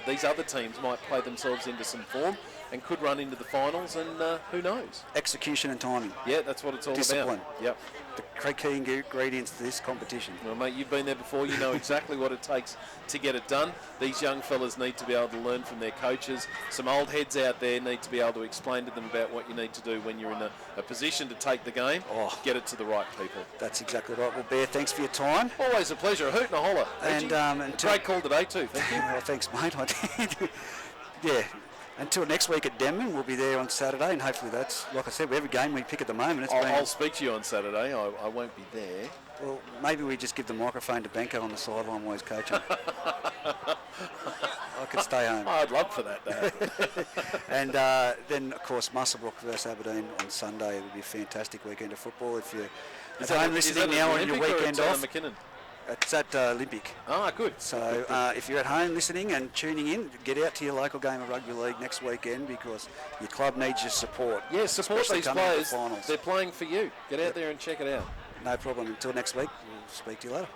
these other teams might play themselves into some form and could run into the finals, and who knows? Execution and timing. Yeah, that's what it's all Discipline. about. Yep. The key ingredients to this competition. Well, mate, you've been there before. You know exactly what it takes to get it done. These young fellas need to be able to learn from their coaches. Some old heads out there need to be able to explain to them about what you need to do when you're in a position to take the game. Get it to the right people. That's exactly right. Well, Bear, thanks for your time. Always a pleasure. A hoot and a holler. And great call today too. Thank you. Well, thanks, mate. I did. Yeah. Until next week at Denman, we'll be there on Saturday, and hopefully that's, like I said, every game we pick at the moment. I'll speak to you on Saturday. I won't be there. Well, maybe we just give the microphone to Benko on the sideline while he's coaching. I could stay home. I'd love for that to happen. And then, of course, Muswellbrook versus Aberdeen on Sunday. It'll be a fantastic weekend of football. If you're at home listening now on your weekend off. McKinnon? It's at Olympic. Ah, good. So if you're at home listening and tuning in, get out to your local game of rugby league next weekend, because your club needs your support. Yeah, support these players. They're playing for you. Get out there and check it out. No problem. Until next week, we'll speak to you later.